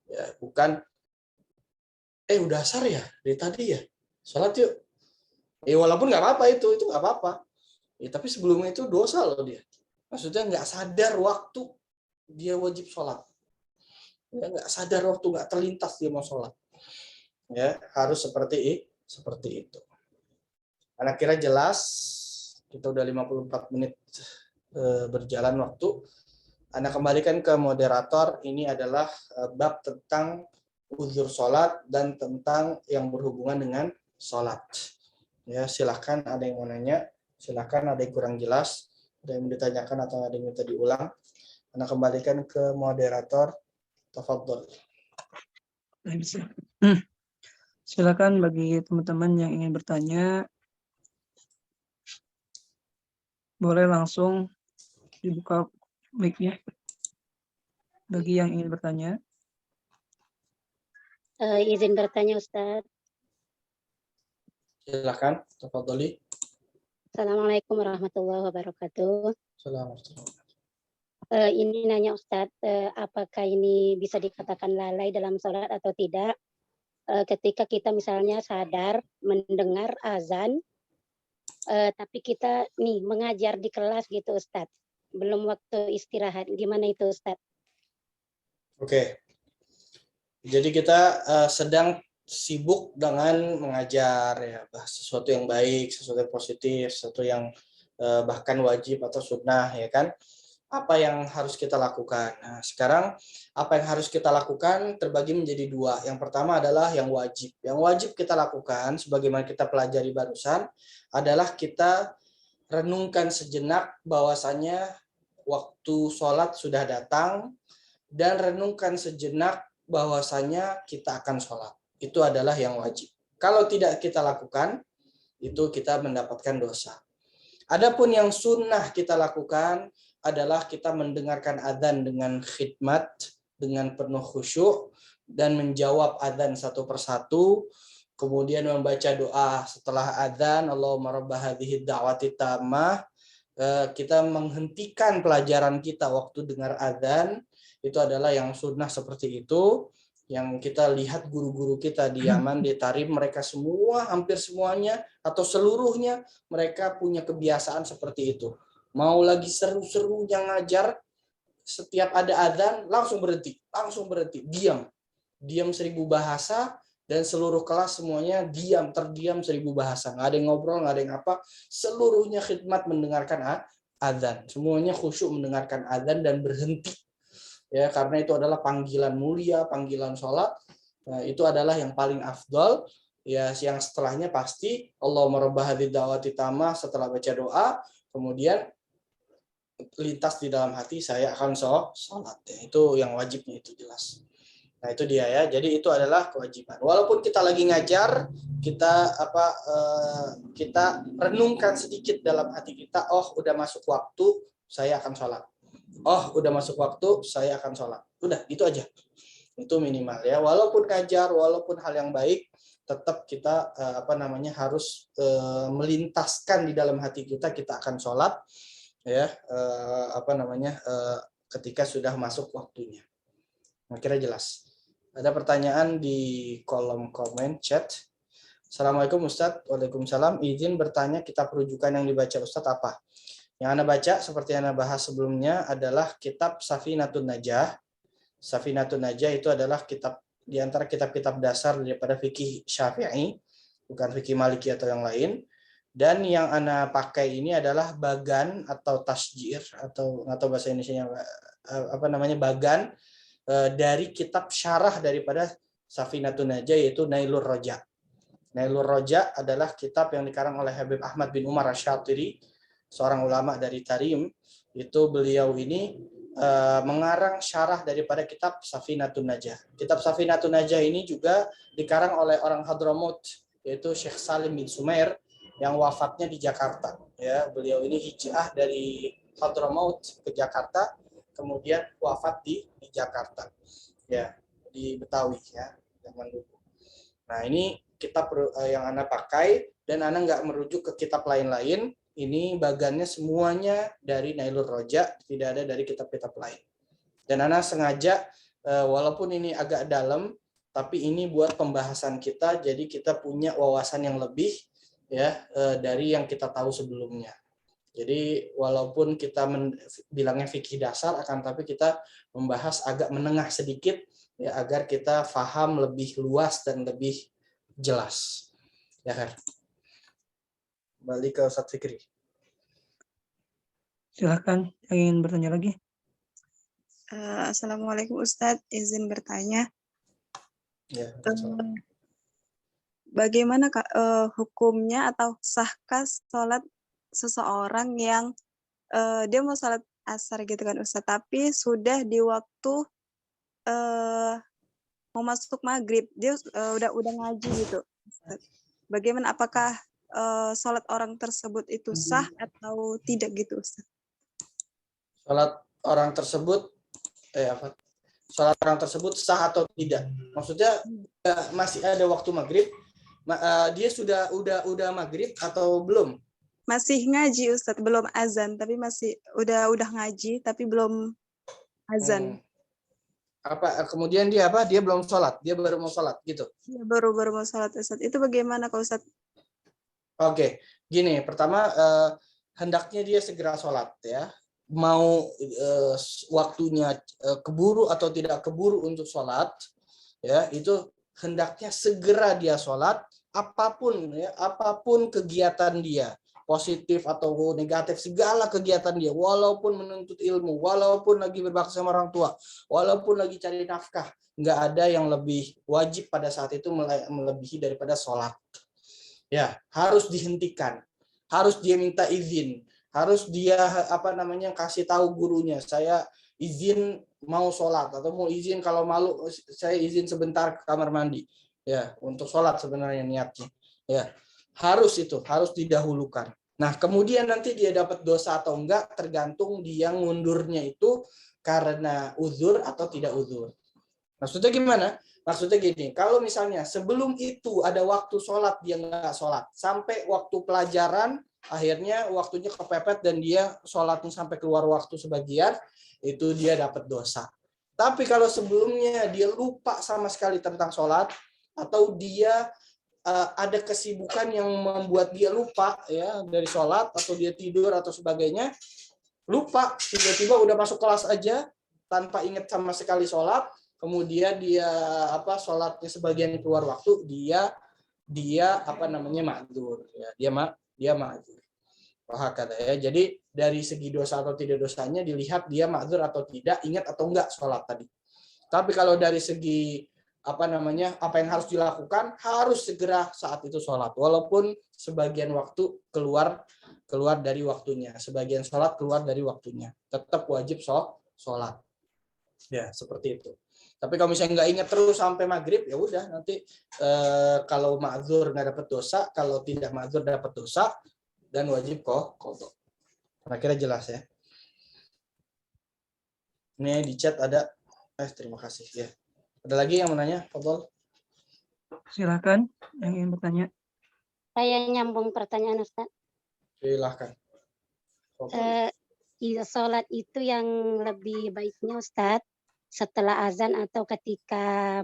Ya, bukan udah asar ya dari tadi ya, sholat yuk. Walaupun nggak apa-apa itu nggak apa-apa. Ya, tapi sebelumnya itu dosa loh dia. Maksudnya nggak sadar waktu dia wajib sholat. Ya, nggak sadar waktu, nggak terlintas dia mau sholat. Ya, harus seperti itu. Anak kira jelas, kita udah 54 menit berjalan waktu. Anda kembalikan ke moderator, ini adalah bab tentang uzur sholat dan tentang yang berhubungan dengan sholat. Ya, silahkan ada yang mau nanya, silahkan ada yang kurang jelas, ada yang ditanyakan atau ada yang minta diulang. Anda kembalikan ke moderator, tafadhol. Silakan bagi teman-teman yang ingin bertanya, boleh langsung dibuka mic-nya bagi yang ingin bertanya. Izin bertanya Ustaz. Silakan, tafadholi. Assalamualaikum warahmatullahi wabarakatuh. Assalamualaikum. Ini nanya Ustaz, apakah ini bisa dikatakan lalai dalam sholat atau tidak? Ketika kita misalnya sadar mendengar azan, tapi kita nih mengajar di kelas gitu Ustaz, belum waktu istirahat, gimana itu Ustaz? Oke. Jadi kita sedang sibuk dengan mengajar ya, sesuatu yang baik, sesuatu yang positif, sesuatu yang bahkan wajib atau sunnah ya kan. Apa yang harus kita lakukan? Nah, sekarang apa yang harus kita lakukan terbagi menjadi dua. Yang pertama adalah yang wajib. Yang wajib kita lakukan sebagaimana kita pelajari barusan adalah kita renungkan sejenak bahwasannya waktu sholat sudah datang dan renungkan sejenak bahwasanya kita akan sholat. Itu adalah yang wajib. Kalau tidak kita lakukan, itu kita mendapatkan dosa. Adapun yang sunnah kita lakukan adalah kita mendengarkan adzan dengan khidmat, dengan penuh khusyuk, dan menjawab adzan satu persatu, kemudian membaca doa setelah adzan, Allahumma rabba hadhihi da'wati tammah. Kita menghentikan pelajaran kita waktu dengar adzan, itu adalah yang sunnah seperti itu. Yang kita lihat guru-guru kita di Yaman, di Tarim, mereka semua, hampir semuanya, atau seluruhnya, mereka punya kebiasaan seperti itu. Mau lagi seru-serunya ngajar, setiap ada adzan, langsung berhenti, diam 1000 bahasa, dan seluruh kelas semuanya terdiam 1000 bahasa. Nggak ada yang ngobrol, nggak ada yang apa, seluruhnya khidmat mendengarkan adzan. Semuanya khusyuk mendengarkan adzan dan berhenti. Ya, karena itu adalah panggilan mulia, panggilan sholat. Nah, itu adalah yang paling afdol. Ya, yang setelahnya pasti Allahumma rabba hadhihi da'wati tammah, setelah baca doa, kemudian lintas di dalam hati saya akan sholat. Ya, itu yang wajibnya, itu jelas. Nah, itu dia ya. Jadi itu adalah kewajiban. Walaupun kita lagi ngajar, kita renungkan sedikit dalam hati kita, oh udah masuk waktu, saya akan sholat. Oh, udah masuk waktu, saya akan sholat. Udah, itu aja. Itu minimal ya. Walaupun ngajar, walaupun hal yang baik, tetap kita harus melintaskan di dalam hati kita akan sholat ya. Ketika sudah masuk waktunya. Nah, kira jelas. Ada pertanyaan di kolom komen chat. Assalamualaikum Ustadz. Waalaikumsalam. Izin bertanya, kitab rujukan yang dibaca Ustadz apa? Yang Anda baca seperti yang Anda bahas sebelumnya adalah kitab Safinatun Najah. Safinatun Najah itu adalah kitab di antara kitab-kitab dasar daripada fikih Syafi'i, bukan fikih Maliki atau yang lain. Dan yang Anda pakai ini adalah bagan atau tasjir atau bahasa Indonesianya bagan dari kitab syarah daripada Safinatun Najah, yaitu Nailur Roja. Nailur Roja adalah kitab yang dikarang oleh Habib Ahmad bin Umar Asy-Syatiri, seorang ulama dari Tarim. Itu beliau ini mengarang syarah daripada kitab Safinatun Najah. Kitab Safinatun Najah ini juga dikarang oleh orang Hadramaut, yaitu Syekh Salim bin Sumair, yang wafatnya di Jakarta. Ya, beliau ini hijrah dari Hadramaut ke Jakarta, kemudian wafat di Jakarta. Ya, di Betawi ya, zaman dulu. Nah, ini kitab yang Anda pakai, dan Anda nggak merujuk ke kitab lain-lain. Ini bagannya semuanya dari Nailur Roja, tidak ada dari kitab-kitab lain. Dan Anda sengaja, walaupun ini agak dalam, tapi ini buat pembahasan kita, jadi kita punya wawasan yang lebih ya dari yang kita tahu sebelumnya. Jadi walaupun kita bilangnya fikih dasar, akan tapi kita membahas agak menengah sedikit ya agar kita paham lebih luas dan lebih jelas. Ya kan? Balik ke Ustadz Fikri. Silakan yang ingin bertanya lagi. Assalamualaikum Ustadz, izin bertanya. Ya, Bagaimana hukumnya atau sahkah sholat seseorang yang dia mau sholat asar gitu kan Ustadz, tapi sudah di waktu mau masuk maghrib, dia udah ngaji gitu Ustadz. Bagaimana, apakah sholat orang tersebut itu sah atau tidak gitu Ustadz? Sholat orang tersebut sholat orang tersebut sah atau tidak? Maksudnya masih ada waktu maghrib, dia udah maghrib atau belum? Masih ngaji Ustadz, belum azan, tapi masih udah ngaji tapi belum azan. Kemudian dia dia belum sholat, dia baru mau sholat gitu? Ya, baru mau sholat Ustadz. Itu bagaimana Kak Ustadz? Oke, gini, pertama hendaknya dia segera sholat ya. Mau waktunya keburu atau tidak keburu untuk sholat, ya itu hendaknya segera dia sholat, apapun kegiatan dia, positif atau negatif, segala kegiatan dia, walaupun menuntut ilmu, walaupun lagi berbakti sama orang tua, walaupun lagi cari nafkah, nggak ada yang lebih wajib pada saat itu melebihi daripada sholat. Ya, harus dihentikan, harus dia minta izin, harus dia kasih tahu gurunya, saya izin mau sholat, atau mau izin kalau malu saya izin sebentar ke kamar mandi, ya untuk sholat sebenarnya niatnya, ya harus didahulukan. Nah kemudian nanti dia dapat dosa atau enggak tergantung dia ngundurnya itu karena uzur atau tidak uzur. Maksudnya gimana? Maksudnya gini, kalau misalnya sebelum itu ada waktu sholat dia nggak sholat, sampai waktu pelajaran akhirnya waktunya kepepet dan dia sholatnya sampai keluar waktu sebagian, itu dia dapat dosa. Tapi kalau sebelumnya dia lupa sama sekali tentang sholat, atau dia ada kesibukan yang membuat dia lupa ya dari sholat, atau dia tidur atau sebagainya, lupa, tiba-tiba udah masuk kelas aja tanpa ingat sama sekali sholat, kemudian dia sholatnya sebagian keluar waktu, dia ma'dzur ya, dia ma'dzur. Ya. Jadi dari segi dosa atau tidak dosanya dilihat dia ma'dzur atau tidak, ingat atau enggak sholat tadi. Tapi kalau dari segi apa yang harus dilakukan, harus segera saat itu sholat, walaupun sebagian waktu keluar dari waktunya, sebagian sholat keluar dari waktunya, tetap wajib sholat. Ya seperti itu. Tapi kalau misalnya nggak ingat terus sampai maghrib, ya udah nanti kalau ma'dzur nggak dapat dosa, kalau tidak ma'dzur dapat dosa dan wajib qadha. Kira-kira jelas ya. Ini di chat ada. Terima kasih ya. Ada lagi yang mau nanya, Fadol? Silakan yang ingin bertanya. Saya nyambung pertanyaan Ustaz. Silakan. Sholat itu yang lebih baiknya Ustaz setelah azan atau ketika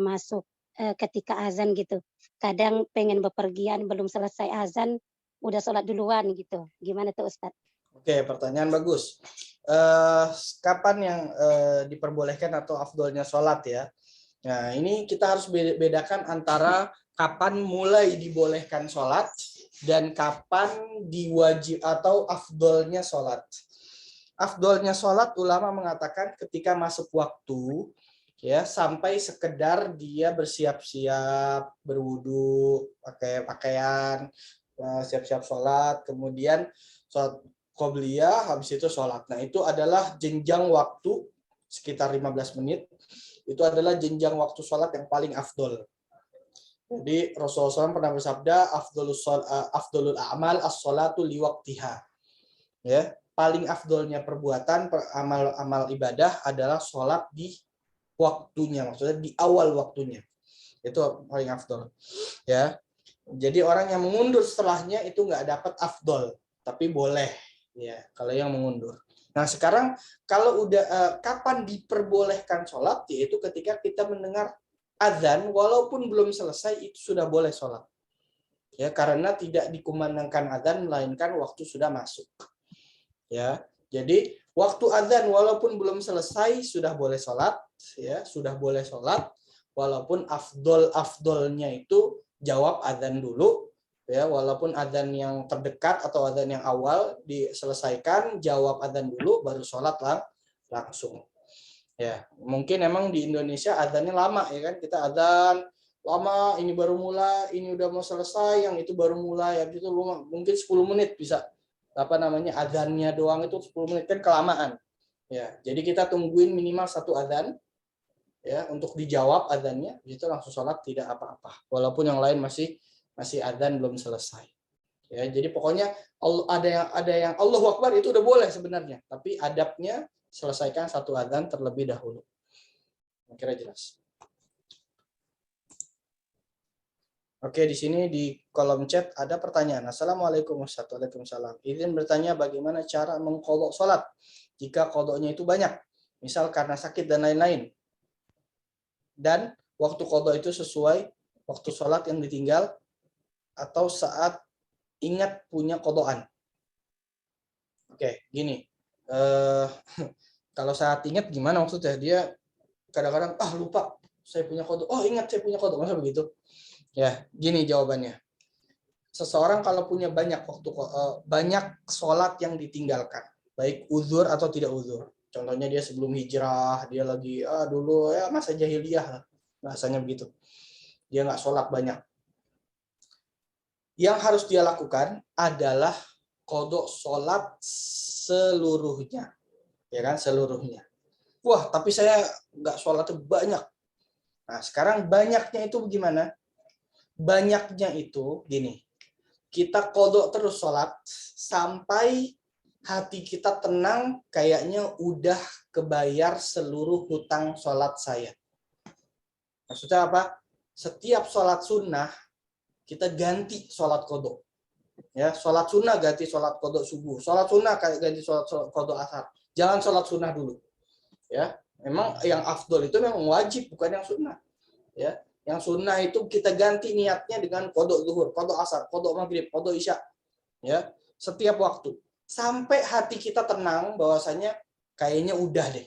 ketika azan gitu. Kadang pengen bepergian belum selesai azan udah sholat duluan gitu. Gimana tuh Ustaz? Oke, pertanyaan bagus. Kapan yang diperbolehkan atau afdolnya sholat ya? Nah, ini kita harus bedakan antara kapan mulai dibolehkan sholat dan kapan diwajib atau afdolnya sholat. Afdolnya sholat, ulama mengatakan ketika masuk waktu, ya sampai sekedar dia bersiap-siap, berwudu, pakai pakaian, siap-siap sholat, kemudian sholat qobliyah, habis itu sholat. Nah, itu adalah jenjang waktu sekitar 15 menit. Itu adalah jenjang waktu sholat yang paling afdol. Jadi Rasulullah SAW pernah bersabda, afdolul a'mal as-sholatu liwaktiha. Ya, paling afdolnya perbuatan, amal ibadah adalah sholat di waktunya, maksudnya di awal waktunya. Itu paling afdol. Ya, jadi orang yang mengundur setelahnya itu nggak dapat afdol, tapi boleh. Ya, kalau yang mengundur. Nah sekarang kalau udah kapan diperbolehkan sholat, yaitu ketika kita mendengar azan walaupun belum selesai itu sudah boleh sholat. Ya karena tidak dikumandangkan azan melainkan waktu sudah masuk. Ya, jadi waktu adzan walaupun belum selesai sudah boleh sholat, ya sudah boleh sholat, walaupun afdolnya itu jawab adzan dulu, ya walaupun adzan yang terdekat atau adzan yang awal diselesaikan, jawab adzan dulu baru sholat langsung. Ya, mungkin emang di Indonesia adzannya lama ya kan, kita adzan lama, ini baru mulai, ini udah mau selesai, yang itu baru mulai, habis itu mungkin 10 menit bisa adzannya doang itu 10 menit kan kelamaan. Ya, jadi kita tungguin minimal 1 adzan ya untuk dijawab adzannya, itu langsung sholat tidak apa-apa. Walaupun yang lain masih adzan belum selesai. Ya, jadi pokoknya ada yang Allahu Akbar itu udah boleh sebenarnya, tapi adabnya selesaikan 1 adzan terlebih dahulu. Kira jelas. Oke, di sini di kolom chat ada pertanyaan. Assalamualaikum Ustaz. Waalaikumsalam. Izin bertanya bagaimana cara mengqadha sholat jika qadhanya itu banyak, misal karena sakit dan lain-lain. Dan waktu qadha itu sesuai waktu sholat yang ditinggal atau saat ingat punya qadhaan. Oke, gini. Kalau saat ingat gimana maksudnya? Dia kadang-kadang lupa saya punya qadha. Oh, ingat saya punya qadha. Masa begitu? Ya, gini jawabannya. Seseorang kalau punya banyak sholat yang ditinggalkan, baik uzur atau tidak uzur. Contohnya dia sebelum hijrah, dia lagi dulu ya masa jahiliyah, bahasanya begitu. Dia nggak sholat banyak. Yang harus dia lakukan adalah qadha sholat seluruhnya, ya kan, seluruhnya. Wah, tapi saya nggak sholatnya banyak. Nah, sekarang banyaknya itu bagaimana? Banyaknya itu gini, kita qadha terus sholat sampai hati kita tenang, kayaknya udah kebayar seluruh hutang sholat saya. Maksudnya apa? Setiap sholat sunnah kita ganti sholat qadha. Ya, sholat sunnah ganti sholat qadha subuh, sholat sunnah ganti sholat qadha asar. Jangan sholat sunnah dulu. Ya, memang yang afdol itu memang wajib, bukan yang sunnah. Ya, yang sunnah itu kita ganti niatnya dengan qadha zuhur, qadha asar, qadha maghrib, qadha isya. Ya, setiap waktu. Sampai hati kita tenang bahwasanya kayaknya udah deh.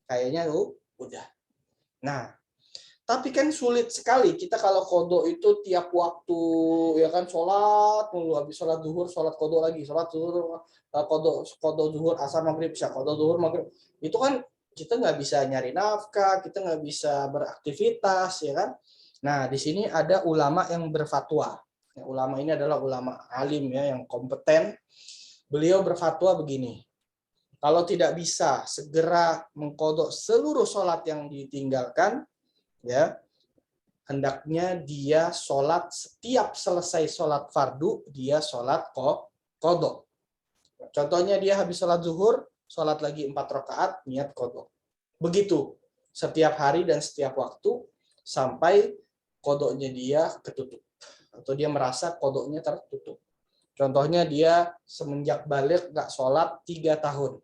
Kayaknya udah. Nah, tapi kan sulit sekali kita kalau qadha itu tiap waktu, ya kan, sholat mulu, habis sholat zuhur sholat qadha lagi, sholat zuhur qadha zuhur asar maghrib isya, qadha zuhur maghrib. Itu kan kita nggak bisa nyari nafkah, kita nggak bisa beraktivitas, ya kan. Nah, di sini ada ulama yang berfatwa. Ya, ulama ini adalah ulama alim ya, yang kompeten. Beliau berfatwa begini, kalau tidak bisa segera mengqadha seluruh sholat yang ditinggalkan, ya hendaknya dia sholat setiap selesai sholat fardu, dia sholat qadha. Contohnya dia habis sholat zuhur, sholat lagi 4 rakaat, niat qadha. Begitu setiap hari dan setiap waktu sampai qadhanya dia ketutup atau dia merasa qadhanya tertutup. Contohnya dia semenjak balik nggak sholat 3 tahun.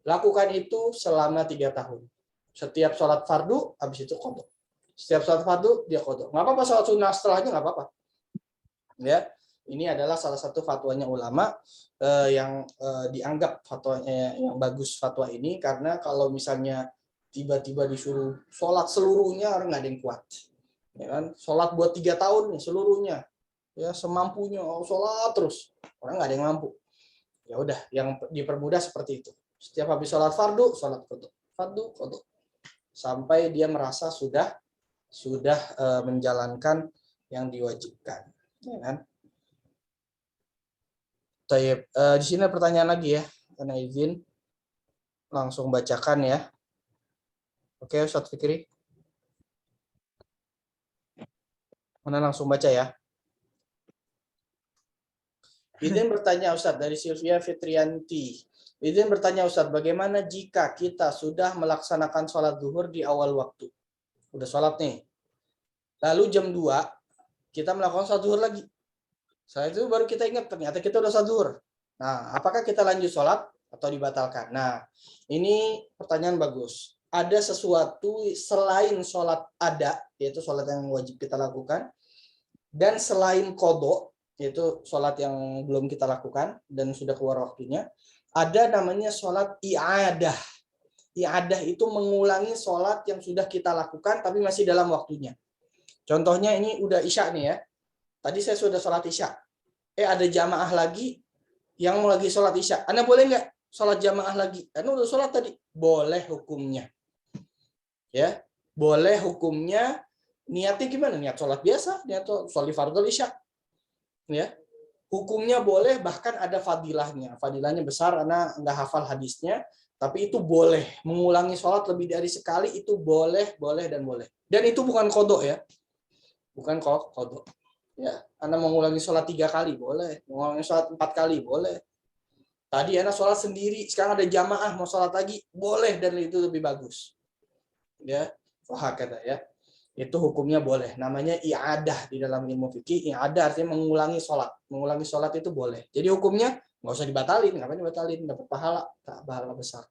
Lakukan itu selama 3 tahun. Setiap sholat fardu, habis itu qadha. Setiap sholat fardu dia qadha. Nggak apa-apa sholat sunnah setelahnya, nggak apa-apa. Ya, ini adalah salah satu fatwanya ulama yang dianggap fatwanya yang bagus fatwa ini, karena kalau misalnya tiba-tiba disuruh sholat seluruhnya, orang nggak ada yang kuat. Ya kan? Sholat buat 3 tahun nih seluruhnya, ya semampunya sholat terus, orang nggak ada yang mampu. Ya udah, yang dipermudah seperti itu. Setiap habis sholat fardu, sholat qadha, fardu qadha, sampai dia merasa sudah menjalankan yang diwajibkan. Ya kan? Taib. Di sini ada pertanyaan lagi ya, karena izin langsung bacakan ya. Oke, Ustaz Fikri. Mana langsung baca ya. Izin bertanya Ustaz, dari Sylvia Fitrianti. Izin bertanya Ustaz, bagaimana jika kita sudah melaksanakan sholat zuhur di awal waktu? Udah sholat nih. Lalu jam 2 kita melakukan sholat zuhur lagi. Setelah itu baru kita ingat ternyata kita udah sholat zuhur. Nah, apakah kita lanjut sholat atau dibatalkan? Nah, ini pertanyaan bagus. Ada sesuatu selain sholat ada, yaitu sholat yang wajib kita lakukan, dan selain qadha, yaitu sholat yang belum kita lakukan dan sudah keluar waktunya, Ada namanya sholat i'adah. I'adah itu mengulangi sholat yang sudah kita lakukan tapi masih dalam waktunya. Contohnya ini udah isya nih ya. Tadi saya sudah sholat isya. Ada jamaah lagi yang mau lagi sholat isya. Anda boleh nggak sholat jamaah lagi? Anda udah sholat tadi. Boleh hukumnya. Ya, boleh hukumnya. Niatnya gimana? Niat sholat biasa, niat sholat fardhu isya. Ya, hukumnya boleh, bahkan ada fadilahnya. Fadilahnya besar karena nggak hafal hadisnya, tapi itu boleh. Mengulangi sholat lebih dari sekali itu boleh, boleh, dan boleh. Dan itu bukan kodok ya. Bukan kodok. Ya, Anda mengulangi sholat 3 kali, boleh. Mengulangi sholat 4 kali, boleh. Tadi Anda sholat sendiri, sekarang ada jamaah, mau sholat lagi, boleh, dan itu lebih bagus. Ya, kata ya. Itu hukumnya boleh. Namanya i'adah di dalam ilmu fikih. I'adah artinya mengulangi sholat. Mengulangi sholat itu boleh. Jadi hukumnya nggak usah dibatalin. Ngapain dibatalin? Dapat pahala besar.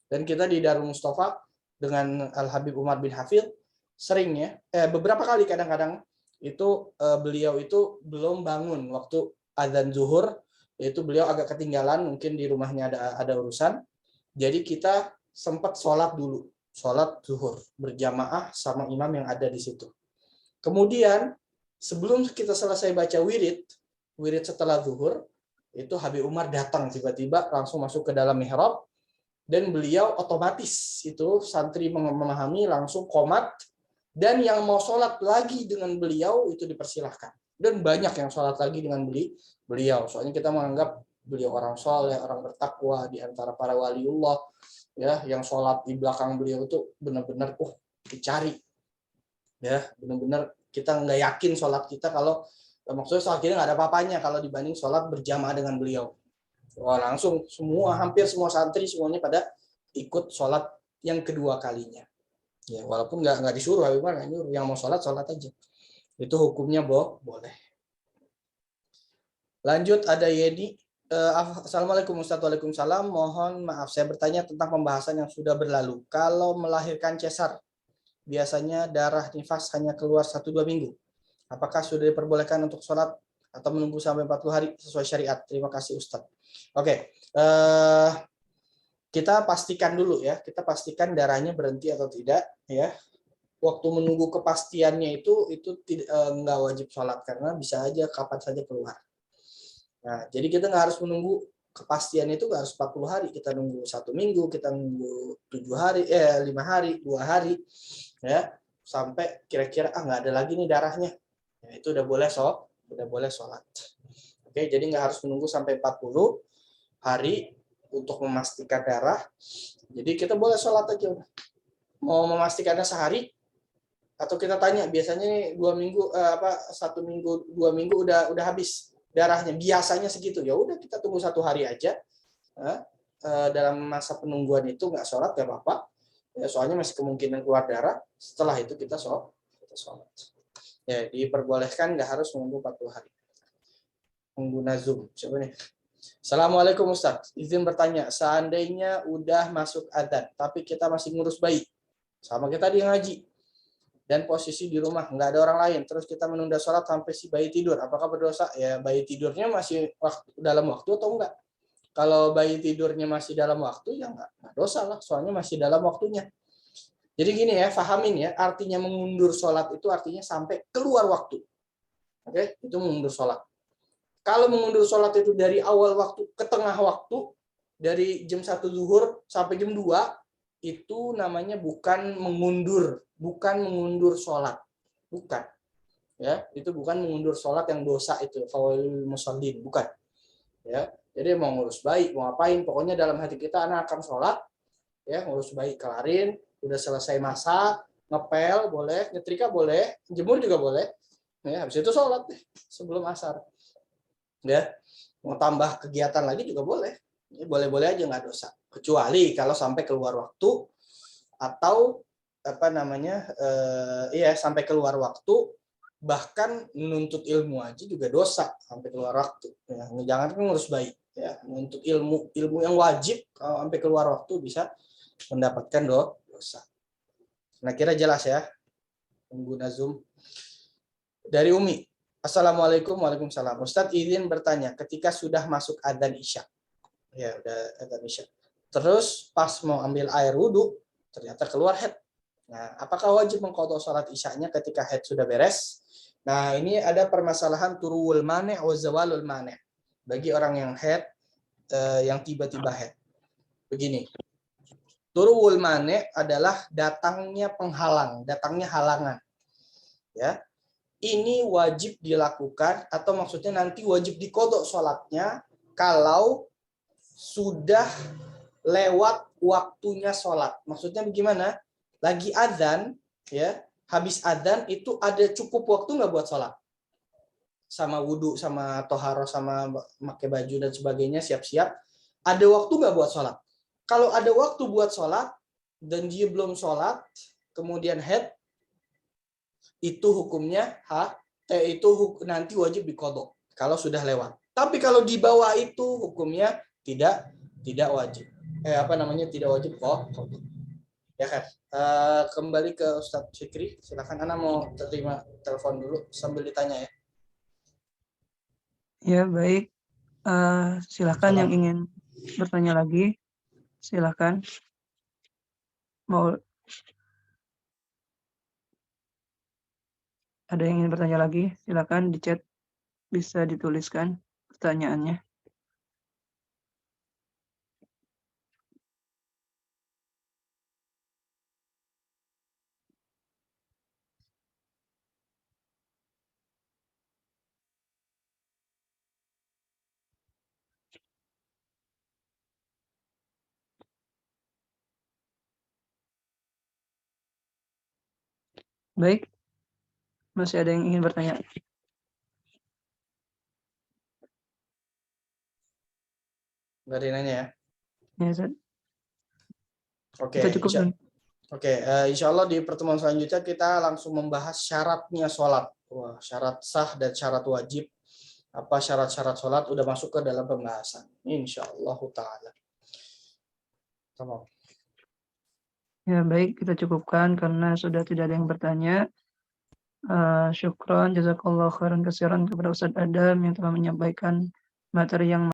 Dan kita di Darul Mustafa dengan Al-Habib Umar bin Hafid sering ya, beberapa kali kadang-kadang itu beliau itu belum bangun waktu adzan zuhur, yaitu beliau agak ketinggalan, mungkin di rumahnya ada urusan. Jadi kita sempat sholat dulu. Sholat zuhur berjamaah sama imam yang ada di situ. Kemudian sebelum kita selesai baca wirid setelah zuhur, itu Habib Umar datang tiba-tiba langsung masuk ke dalam mihrab dan beliau otomatis itu santri memahami langsung qomat, dan yang mau sholat lagi dengan beliau itu dipersilahkan. Dan banyak yang sholat lagi dengan beliau. Soalnya kita menganggap beliau orang soleh, orang bertakwa di antara para waliullah. Ya, yang sholat di belakang beliau itu benar-benar dicari. Ya, benar-benar kita nggak yakin sholat kita kalau maksudnya sholat kita nggak ada apa-apanya kalau dibanding sholat berjamaah dengan beliau. Wah, langsung hampir semua santri semuanya pada ikut sholat yang kedua kalinya. Ya, walaupun nggak disuruh, Habib Umar nggak nyuruh, yang mau sholat aja. Itu hukumnya boleh. Lanjut ada Yedi. Assalamualaikum Ustaz. Waalaikumsalam. Mohon maaf saya bertanya tentang pembahasan yang sudah berlalu. Kalau melahirkan cesar, biasanya darah nifas hanya keluar 1-2 minggu. Apakah sudah diperbolehkan untuk sholat atau menunggu sampai 40 hari sesuai syariat? Terima kasih Ustaz. Oke. Kita pastikan dulu ya. Kita pastikan darahnya berhenti atau tidak ya. Waktu menunggu kepastiannya itu nggak wajib sholat karena bisa aja kapan saja keluar. Nah, jadi kita nggak harus menunggu kepastian itu nggak harus 40 hari. Kita nunggu 1 minggu, kita nunggu 7 hari, 5 hari, 2 hari, ya sampai kira-kira nggak ada lagi nih darahnya. Ya, itu udah boleh sholat. Oke, jadi nggak harus menunggu sampai 40 hari untuk memastikan darah. Jadi kita boleh sholat aja. Mau memastikannya sehari, atau kita tanya biasanya nih 2 minggu 1 minggu 2 minggu udah habis darahnya, biasanya segitu, ya udah kita tunggu 1 hari aja. Dalam masa penungguan itu nggak sholat nggak apa-apa ya, soalnya masih kemungkinan keluar darah. Setelah itu kita sholat ya, diperbolehkan, nggak harus menunggu 40 hari. Pengguna Zoom siapa nih? Assalamualaikum Ustaz, izin bertanya, seandainya udah masuk adzan tapi kita masih ngurus bayi sama kita di ngaji dan posisi di rumah nggak ada orang lain, terus kita menunda sholat sampai si bayi tidur, apakah berdosa? Ya, bayi tidurnya masih dalam waktu atau enggak? Kalau bayi tidurnya masih dalam waktu ya nggak dosa lah, soalnya masih dalam waktunya. Jadi gini ya, fahamin ya, artinya mengundur sholat itu artinya sampai keluar waktu. Oke, itu mengundur sholat. Kalau mengundur sholat itu dari awal waktu ke tengah waktu, dari jam 1 zuhur sampai jam 2, itu namanya bukan mengundur sholat, bukan ya, itu bukan mengundur sholat yang dosa, itu fawailul musallin, bukan ya. Jadi mau ngurus bayi, mau ngapain, pokoknya dalam hati kita anak akan sholat ya, ngurus bayi kelarin, udah selesai masak, ngepel boleh, nyetrika boleh, jemur juga boleh ya, habis itu sholat deh sebelum asar ya. Mau tambah kegiatan lagi juga boleh ya, boleh-boleh aja, nggak dosa, kecuali kalau sampai keluar waktu atau sampai keluar waktu, bahkan menuntut ilmu aja juga dosa sampai keluar waktu ya. Jangan ngurus bayi ya, menuntut ilmu yang wajib kalau sampai keluar waktu bisa mendapatkan dosa. Nah, kira jelas ya pengguna Zoom. Dari Umi, Assalamualaikum. Waalaikumsalam. Ustadz izin bertanya, ketika sudah masuk adzan isya Ya, udah agak Isya. Terus pas mau ambil air wudhu, ternyata keluar haid. Nah, apakah wajib mengqadha salat isyanya ketika haid sudah beres? Nah, ini ada permasalahan turuwul mane' wa zawalul mane'. Bagi orang yang haid, yang tiba-tiba haid. Begini. Turuwul mane' adalah datangnya penghalang, datangnya halangan. Ya. Ini wajib dilakukan atau maksudnya nanti wajib diqadha salatnya kalau sudah lewat waktunya sholat. Maksudnya bagaimana? Lagi adzan, ya, habis adzan itu ada cukup waktu nggak buat sholat? Sama wudhu, sama toharo, sama pakai baju dan sebagainya, siap-siap. Ada waktu nggak buat sholat? Kalau ada waktu buat sholat dan dia belum sholat, kemudian haid, itu hukumnya nanti wajib diqadha kalau sudah lewat. Tapi kalau di bawah itu hukumnya tidak wajib. Tidak wajib kok. Ya kan. Kembali ke Ustadz Fikri, silakan. Ana mau terima telepon dulu sambil ditanya ya. Ya, baik. Silakan yang ingin bertanya lagi. Silakan. Mau ada yang ingin bertanya lagi? Silakan di chat, bisa dituliskan pertanyaannya. Baik. Masih ada yang ingin bertanya? Nggak ada yang nanya ya. Ya, Ustaz. Oke. Kita cukup dulu. Oke, insya Allah di pertemuan selanjutnya kita langsung membahas syaratnya sholat. Wah, syarat sah dan syarat wajib. Apa syarat-syarat sholat udah masuk ke dalam pembahasan. Insya Allah ta'ala. Tamam. Ya, baik, kita cukupkan karena sudah tidak ada yang bertanya. Syukron, jazakallahu khairan katsiran kepada Ustadz Adam yang telah menyampaikan materi yang